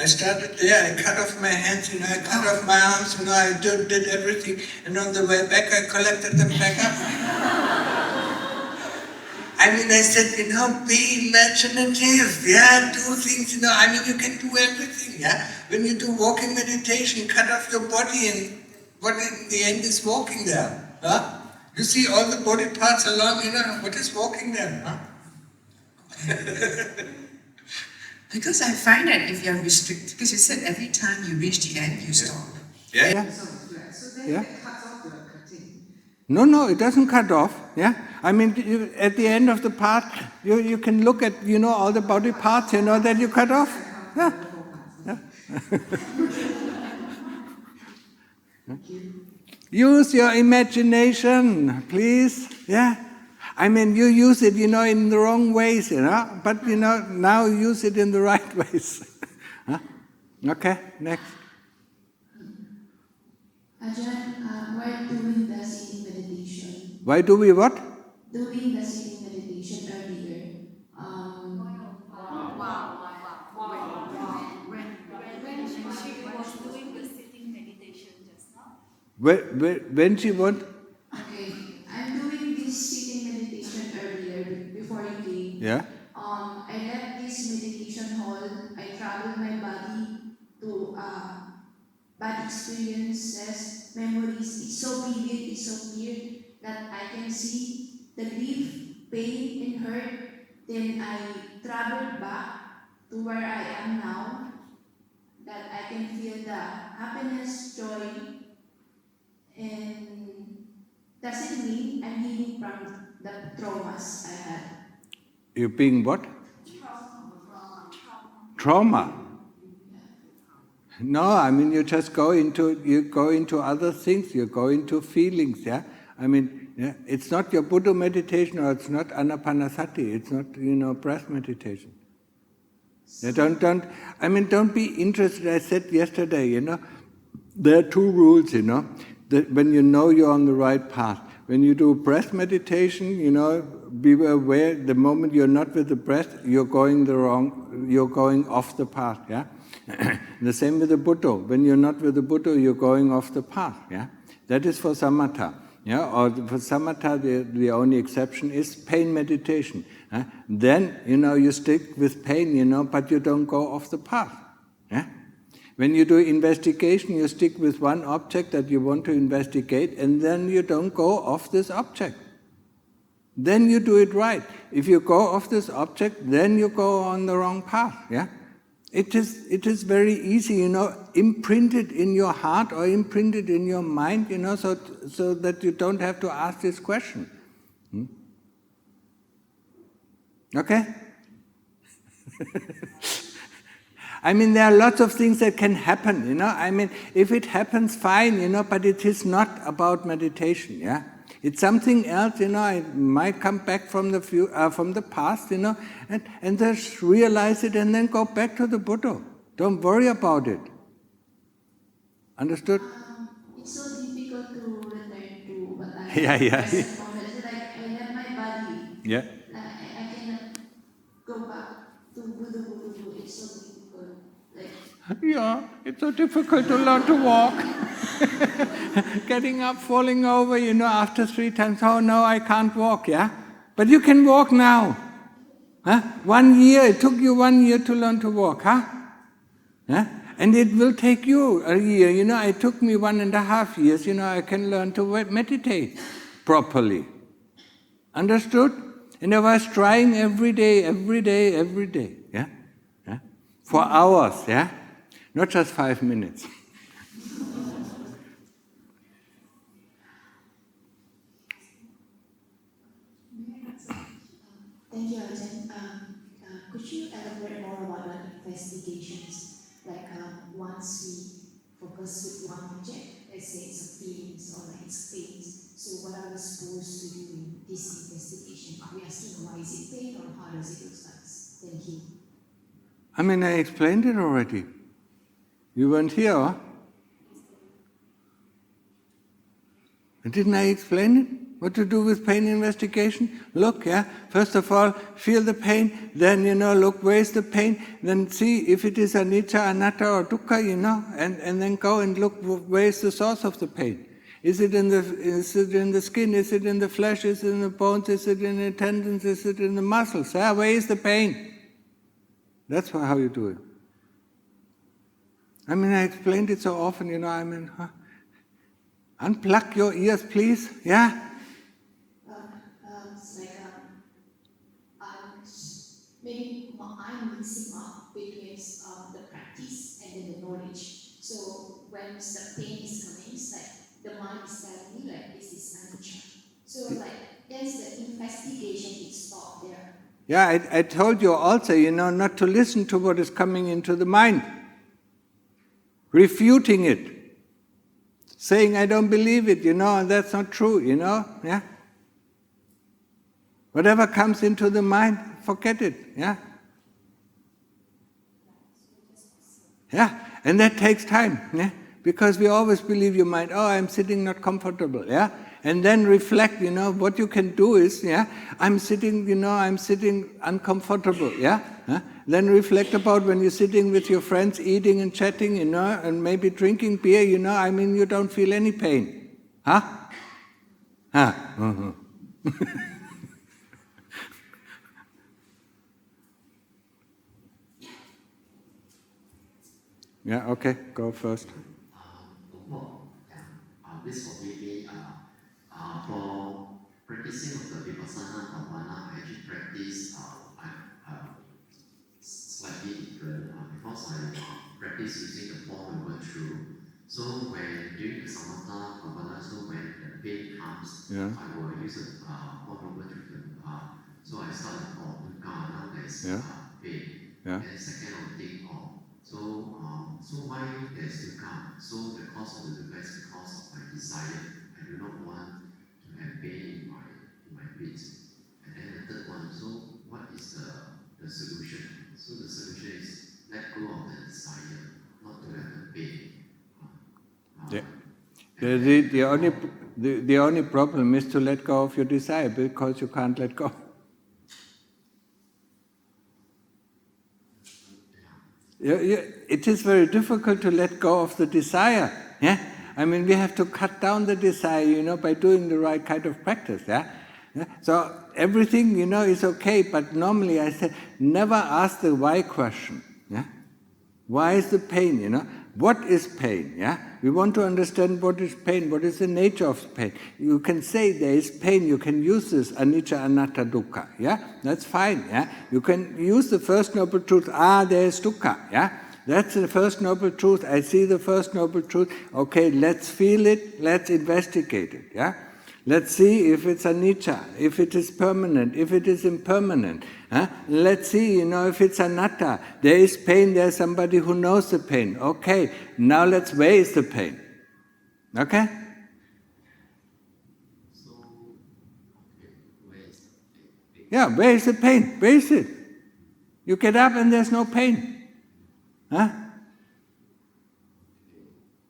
started there, I cut off my hands, I cut off my arms, I did everything, and on the way back I collected them back up. I said, be imaginative, do things, you can do everything, When you do walking meditation, cut off your body and what in the end is walking there, You see all the body parts along, what is walking there, Because I find that if you're restricted, because you said every time you reach the end, you stop. Yeah. So then it cuts off the cutting. No, it doesn't cut off. At the end of the path, you can look at, all the body parts, that you cut off. Yeah. Use your imagination, please. Yeah. You use it, in the wrong ways, but, now use it in the right ways. Okay, next. Ajahn, while doing the sitting meditation. Why do we what? Doing the sitting meditation earlier. When she was doing the sitting meditation just now. When she what? Okay, I'm doing this sitting meditation earlier before you came. Yeah. I left this meditation hall. I traveled my body to bad experiences, memories. It's so vivid, it's so clear that I can see the grief, pain, and hurt. Then I traveled back to where I am now, that I can feel the happiness, joy, and doesn't mean I'm healing from the traumas I had. You being what? Trauma. No, you just go into other things, you go into feelings, it's not your Buddha meditation or it's not anapanasati, it's not, breath meditation. Don't be interested. I said yesterday, there are two rules, that when you're on the right path. When you do breath meditation, be aware the moment you're not with the breath, you're going off the path, The same with the Buddha. When you're not with the Buddha, you're going off the path, That is for samatha, Or for samatha, the only exception is pain meditation. Then, you stick with pain, but you don't go off the path, When you do investigation, you stick with one object that you want to investigate, and then you don't go off this object. Then you do it right. If you go off this object, then you go on the wrong path, It is very easy, imprint it in your heart or imprint it in your mind, so that you don't have to ask this question. Okay? There are lots of things that can happen, if it happens, fine, but it is not about meditation, It's something else, I might come back from the past, and just realize it and then go back to the Buddha. Don't worry about it. Understood? It's so difficult to return to what I Yeah. It's like I left my body. Yeah. I cannot go back to Buddha. It's so difficult. Yeah, it's so difficult to learn to walk. Getting up, falling over, after 3 times, oh no, I can't walk, But you can walk now. 1 year, it took you 1 year to learn to walk, And it will take you a year, it took me 1.5 years, I can learn to meditate properly. Understood? And I was trying every day, For hours, Not just 5 minutes. Thank you, Ajahn. Could you elaborate more about the investigations? Once we focus with one object, let's say it's feelings or it's pains. So what are we supposed to do in this investigation? Are we asking why is it pain or how does it look like? Thank you. I explained it already. You weren't here, Didn't I explain it? What to do with pain investigation? Look, first of all, feel the pain, then, look, where's the pain, then see if it is anicca, anatta or dukkha, and then go and look, where's the source of the pain. Is it in the skin? Is it in the flesh? Is it in the bones? Is it in the tendons? Is it in the muscles? Where is the pain? That's how you do it. I mean, I explained it so often, unplug your ears, please. Yeah? It's like maybe I'm mixing up between the practice and then the knowledge. So when the pain is coming, it's like the mind is telling me like this is anicca. So like there's the investigation, it stopped there. Yeah, I told you also, not to listen to what is coming into the mind. Refuting it. Saying, I don't believe it, and that's not true, yeah? Whatever comes into the mind, forget it, yeah? Yeah, and that takes time, yeah? Because we always believe your mind, I'm sitting not comfortable, yeah? And then reflect, what you can do is, yeah, I'm sitting uncomfortable, yeah? Huh? Then reflect about when you're sitting with your friends, eating and chatting, and maybe drinking beer, you don't feel any pain. Huh? Huh? Uh-huh. Yeah, okay, go first. This will be for practicing of the Vipassana Dhamma. I actually practice slightly different because I practice using the Four Noble Truths. So when doing the Samatha Bhavana, so when the pain comes, I will use the Four Noble Truths. So I start with dukkha, now there's pain. And second I will think so why there's dukkha? So the cause of the dukkha is because of my desire. I do not want to have pain in my feet. And then the third one, so what is the solution? So the solution is let go of the desire, not to have the pain. The only problem is to let go of your desire because you can't let go. It is very difficult to let go of the desire. Yeah, I mean we have to cut down the desire, by doing the right kind of practice. Yeah, so everything is okay, but normally I say never ask the why question. Yeah, why is the pain? What is pain? Yeah, we want to understand what is pain. What is the nature of pain? You can say there is pain. You can use this anicca, anatta, dukkha. Yeah, that's fine. Yeah, you can use the first noble truth. There is dukkha. Yeah, that's the first noble truth. I see the first noble truth. Okay, let's feel it. Let's investigate it. Yeah. Let's see if it's anicca, if it is permanent, if it is impermanent. Let's see, if it's anatta. There is pain, there's somebody who knows the pain. Okay, now let's where is the pain. Okay? Yeah, where is the pain? Where is it? You get up and there's no pain. Huh?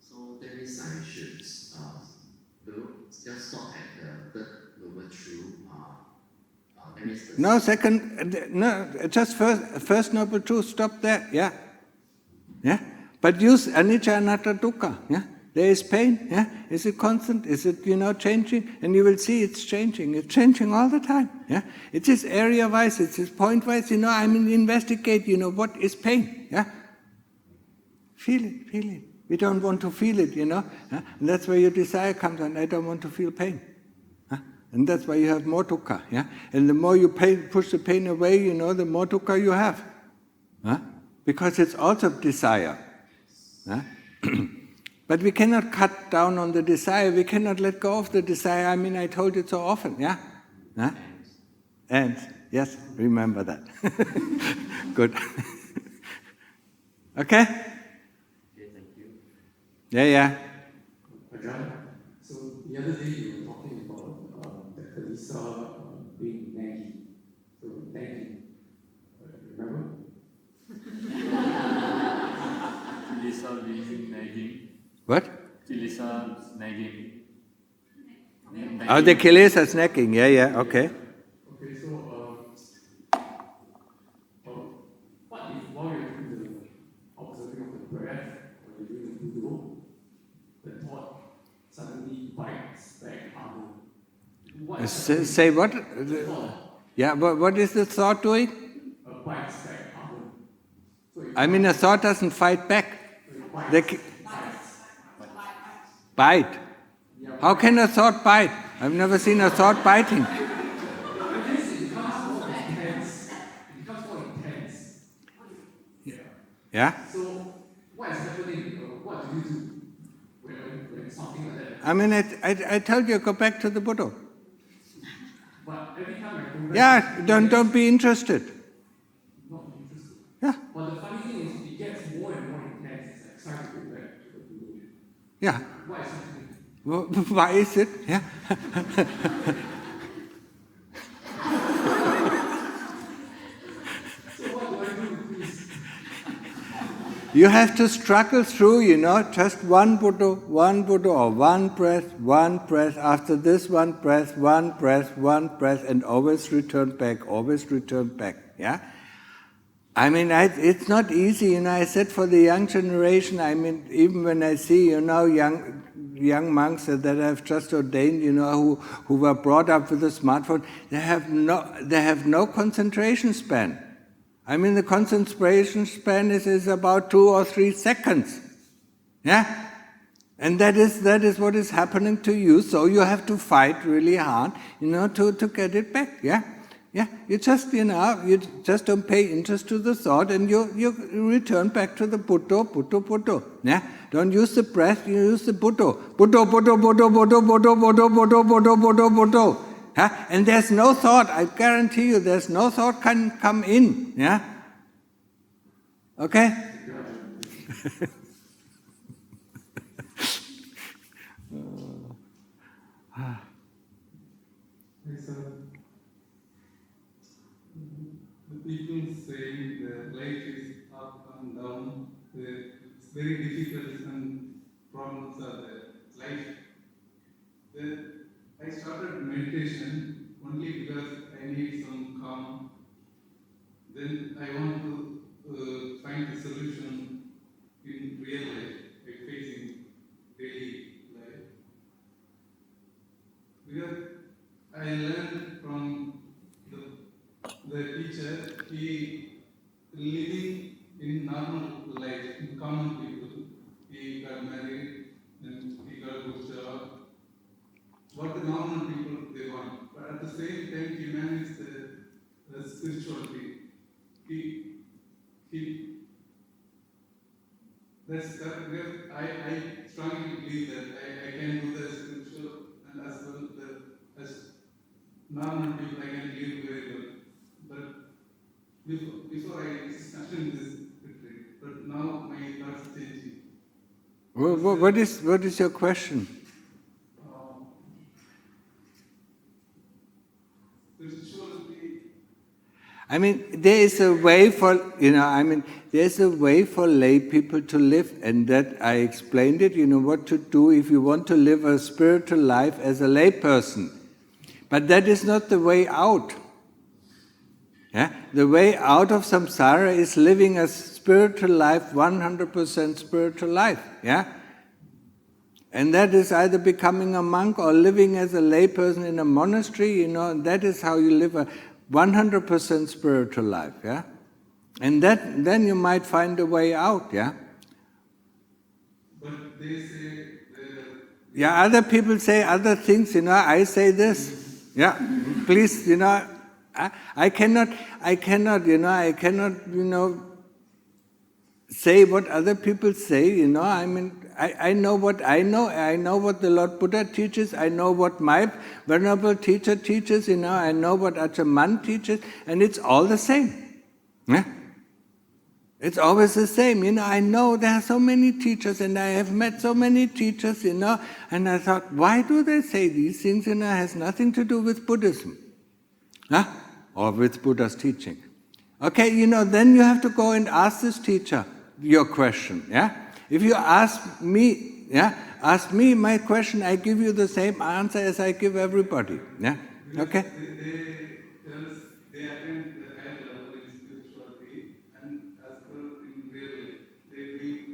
So that means I should just stop at the third noble truth. Just first noble truth, stop there, yeah. Yeah? But use anicca, anatta, dukkha, yeah? There is pain, yeah? Is it constant? Is it, changing? And you will see it's changing. It's changing all the time, yeah? It is area-wise, it is point-wise, investigate, what is pain, yeah? Feel it. We don't want to feel it, And that's where your desire comes in. I don't want to feel pain. And that's why you have more dukkha, yeah? And the more you push the pain away, the more dukkha you have. Because it's also desire. But we cannot cut down on the desire, we cannot let go of the desire. I mean, I told it so often, yeah? And, yes, remember that. Good. Okay? Yeah. Ajahn, so the other day you were talking about the Kalisa being nagging. So nagging, remember? Kilesa being nagging. What? Kilesa nagging. The kilesa is nagging, yeah, okay. Okay, so what if while you're doing the observing of the breath, or you're doing the budo, the thought suddenly bites Say what? Yeah, what is the thought doing? I mean, a thought doesn't fight back. Bite. How can a thought bite? I've never seen a thought biting. Yeah? So, what is happening? What do you do when something like that? I mean, I told you, go back to the Buddha. But every time I go back, Yeah, don't be interested. not interested. Yeah. But the funny thing is, it gets more and more intense as I try to go back to the Buddha. Yeah. Why is happening? Well, why is it? Yeah. So what do I do, please? You have to struggle through, just one Buddha, or one breath, after this one breath, and always return back, yeah? I mean, it's not easy, I said for the young generation, I mean, even when I see, young monks that I've just ordained, who were brought up with a smartphone, they have no concentration span. I mean, the concentration span is about 2 or 3 seconds. Yeah? And that is what is happening to you, so you have to fight really hard, to get it back. Yeah? Yeah? You just don't pay interest to the thought and you return back to the Buddha. Yeah? Don't use the breath, you use the Buddha. Buddha. Yeah? And there's no thought, I guarantee you, there's no thought can come in. Yeah? Okay? The people saying that life is up and down, it's very difficult and problems are there. Life. Then I started meditation only because I need some calm. Then I want to find a solution in real life, like facing daily life. Because I learned from the teacher, he living in normal life, in common people. He got married and he got a good job. What the normal people they want. But at the same time, he managed the spirituality. I strongly believe that I can do the spiritual and as well as normal people I can live very well. But before I started this retreat, but now my thoughts are changing. What is your question? I mean, there is a way for, there's a way for lay people to live, and that I explained it, what to do if you want to live a spiritual life as a lay person. But that is not the way out. Yeah? The way out of samsara is living a spiritual life, 100% spiritual life. Yeah? And that is either becoming a monk or living as a lay person in a monastery, and that is how you live a 100% spiritual life, yeah? And then you might find a way out, yeah? But they say... Yeah, other people say other things, I say this. Yeah, please, I cannot, say what other people say, I mean, I know what I know what the Lord Buddha teaches, I know what my Venerable Teacher teaches, I know what Ajahn teaches, and it's all the same. Yeah? It's always the same, I know there are so many teachers, and I have met so many teachers, and I thought, why do they say these things, it has nothing to do with Buddhism, huh? Or with Buddha's teaching. Okay, then you have to go and ask this teacher your question, yeah? If you ask me my question, I give you the same answer as I give everybody. Yeah? Okay? They attend the higher level in spirituality, and as well in real life, they believe.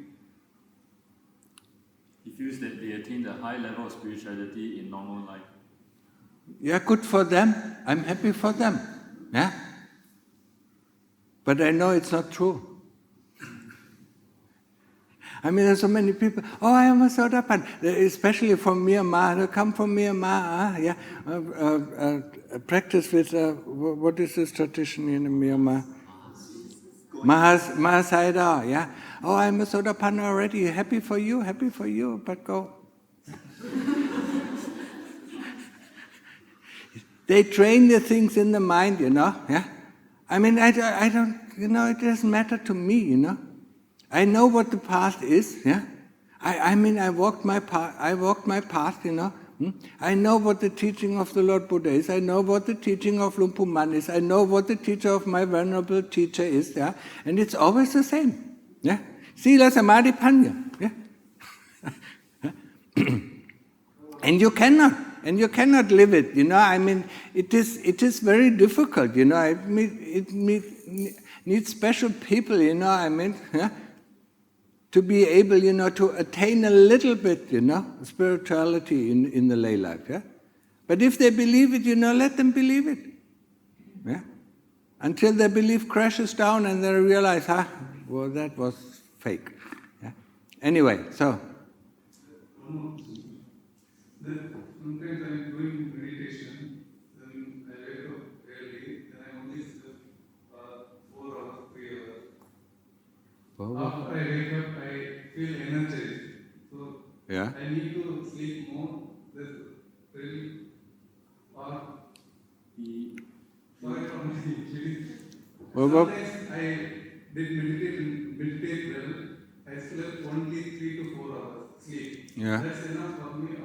He feels that they attain the high level of spirituality in normal life. Yeah, good for them. I'm happy for them. Yeah? But I know it's not true. I mean, there's so many people, oh, I am a Sotapan, especially from Myanmar, they come from Myanmar, practice with, what is this tradition in Myanmar? Mahasayadaw, yeah. Oh, I'm a Sotapan already, happy for you, but go. They train the things in the mind, yeah. I mean, I don't, it doesn't matter to me, I know what the path is, yeah. I mean, I walked my path, I know what the teaching of the Lord Buddha is, I know what the teaching of Luang Pu Man is, I know what the teacher of my venerable teacher is, yeah. And it's always the same, yeah. Sila Samadhi Panya, yeah. And you cannot live it, I mean, it is very difficult, it needs special people, I mean, yeah, to be able, to attain a little bit, spirituality in the lay life, yeah. But if they believe it, let them believe it, yeah. Until their belief crashes down and they realize, well, that was fake, yeah. Anyway, so. Sometimes I'm doing meditation, then I wake up early, then I only sleep 4 hours, 3 hours. After I wake up, I feel energized. So yeah. I need to sleep more. That's really far from my sometimes I did meditate well. I slept only 3 to 4 hours sleep. Yeah. That's enough for me.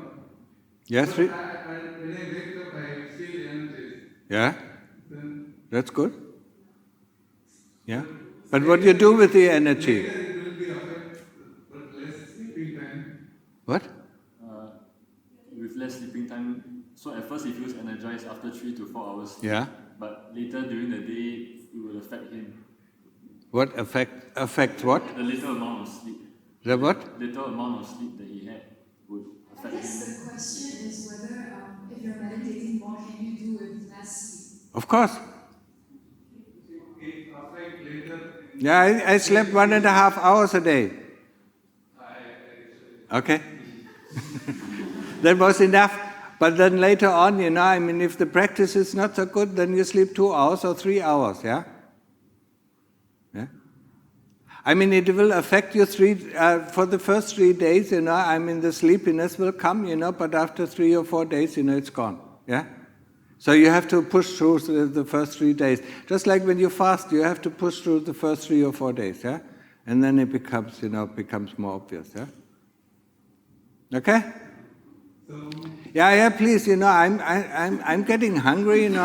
Yes. When I wake up, I feel energized. Yeah. Then that's good. Yeah. But what do you do with the energy? Later it will be affected, but less sleeping time. What? With less sleeping time, so at first he feels energized after 3 to 4 hours. Yeah. But later during the day, it will affect him. What affects what? The little amount of sleep. The what? Little amount of sleep that he had would affect him. I guess the question is whether if you're meditating more, can you do with less sleep? Of course. It affects later. Yeah, I slept 1.5 hours a day. Okay. That was enough. But then later on, I mean, if the practice is not so good, then you sleep 2 hours or 3 hours, yeah? Yeah? I mean, it will affect you for the first 3 days, I mean, the sleepiness will come, but after 3 or 4 days, it's gone, yeah? So you have to push through the first 3 days. Just like when you fast, you have to push through the first 3 or 4 days, yeah? And then it becomes, becomes more obvious, yeah? Okay? Yeah, please, I'm getting hungry, And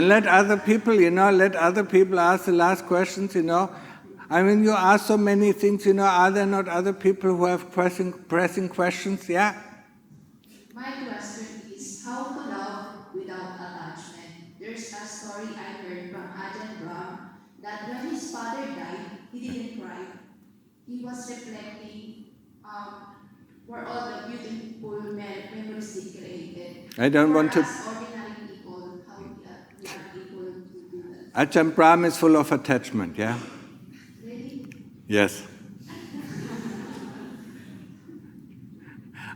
let other people, ask the last questions, I mean, you ask so many things, are there not other people who have pressing questions? Yeah? My question is, how to love without attachment? There's a story I heard from Ajahn that when his father died, he didn't cry. He was reflecting for all the beautiful memories he created. I don't want to... For us ordinary people, how we are able to do that. Ajahn Brahm is full of attachment, yeah? Really? Yes.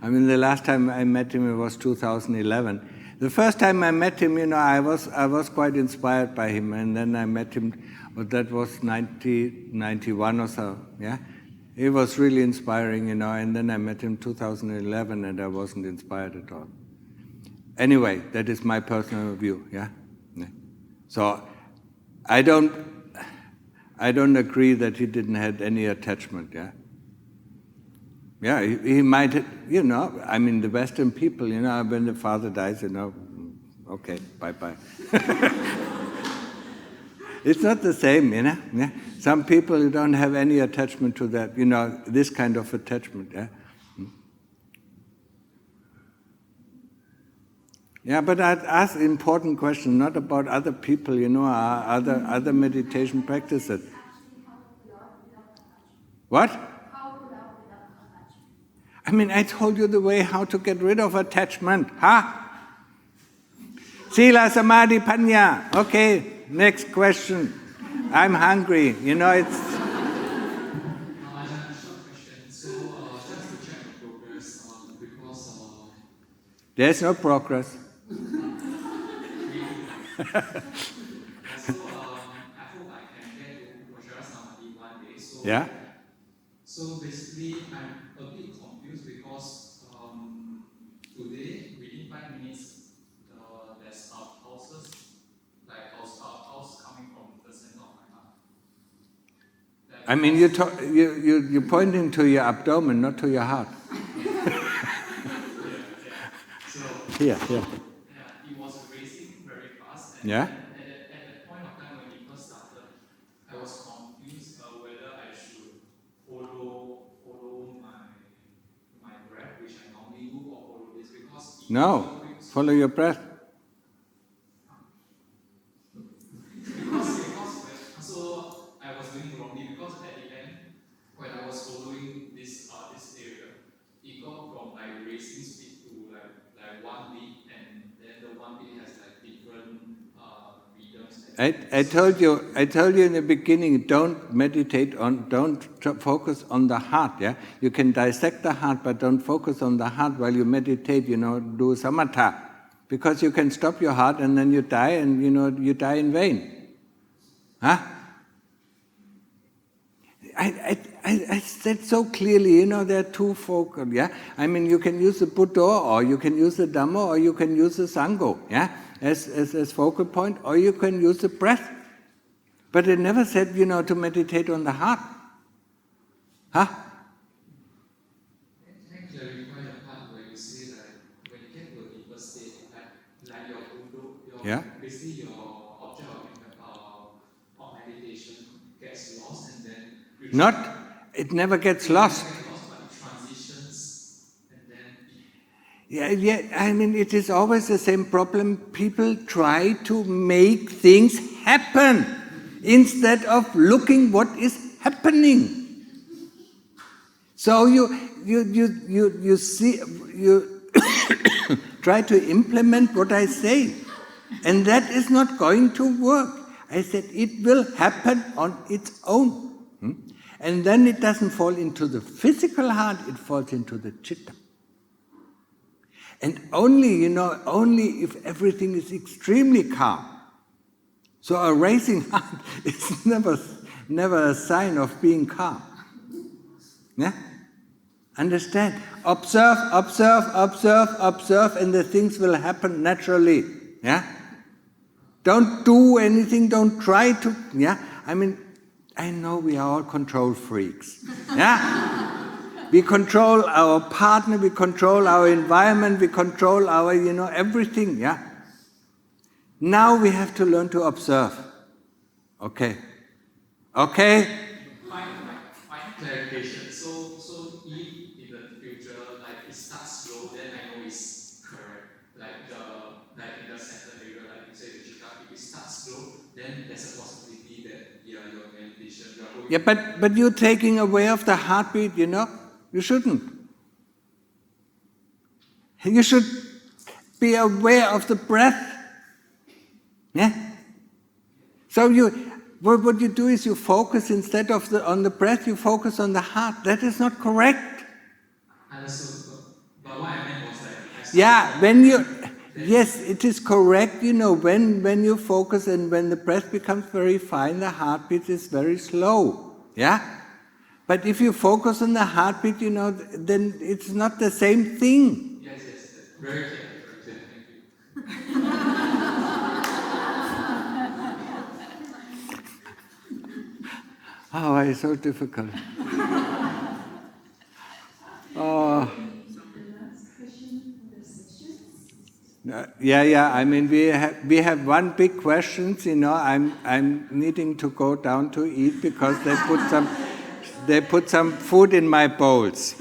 I mean, the last time I met him, it was 2011. The first time I met him, I was quite inspired by him, and then I met him, but that was 91 or so, yeah? It was really inspiring, and then I met him 2011, and I wasn't inspired at all. Anyway, that is my personal view, yeah? So, I don't agree that he didn't have any attachment, yeah? Yeah, he might, I mean, the Western people, when the father dies, okay, bye-bye. It's not the same, Yeah? Some people don't have any attachment to that, this kind of attachment, yeah? Yeah, but I'd ask important question, not about other people, other meditation practices. I mean, I told you the way how to get rid of attachment, huh? Sila, Samadhi, Panya. Okay, next question. I'm hungry, it's... Ajahn, a short question. So, just to check the progress, because... There's no progress. So, I hope I can get to Vajra Samadhi one day. So, Yeah? So basically, I'm a bit confused because today, within 5 minutes, there's pulses, like pulse coming from the center of my heart. I mean, you're pointing to your abdomen, not to your heart. So, Here. it was racing very fast. And Yeah? at that point of time when it first started, I was confused whether I should follow my breath, which I normally do, or follow this because No, follow your breath. So I was doing wrongly because at the end, when I was following this area, it got from like racing speed to like 1 beat, and then the 1 beat has like different rhythms. I told you in the beginning, don't focus on the heart, yeah? You can dissect the heart, but don't focus on the heart while you meditate, do samatha. Because you can stop your heart and then you die, and you die in vain. Huh? I said so clearly, there are two focus, yeah? I mean, you can use the Buddha, or you can use the Dhamma, or you can use the Sangha, yeah? As focal point, or you can use the breath. But it never said, to meditate on the heart. Huh? Can I clarify the part where you say that when you get to a deeper state, like your basically your object of meditation gets lost, and then It never gets lost. But it transitions, and then Yeah, I mean, it is always the same problem. People try to make things happen instead of looking what is happening. So you try to implement what I say, and that is not going to work. I said it will happen on its own. And then it doesn't fall into the physical heart, it falls into the chitta. And only if everything is extremely calm. So a racing heart is never a sign of being calm. Yeah? Understand? Observe, and the things will happen naturally. Yeah? Don't do anything, don't try to, yeah? I mean, I know we are all control freaks. Yeah? We control our partner, we control our environment, we control our, everything, yeah? Now we have to learn to observe. Okay? Final clarification. So if in the future, like it starts slow, then I know it's correct. Like in the center area, like you say the chitta, if it starts slow, then there's a possibility that your meditation, you are going. Yeah, but you're taking away of the heartbeat, You shouldn't. You should be aware of the breath. Yeah? So what you do is you focus instead of on the breath, you focus on the heart. That is not correct. But what I meant was like... Yes, it is correct, when you focus and when the breath becomes very fine, the heartbeat is very slow. Yeah? But if you focus on the heartbeat, then it's not the same thing. Yes. Very clear. Thank you. Oh, it's so difficult. Oh. Yeah. I mean, we have one big question. I'm needing to go down to eat because they put some food in my bowls.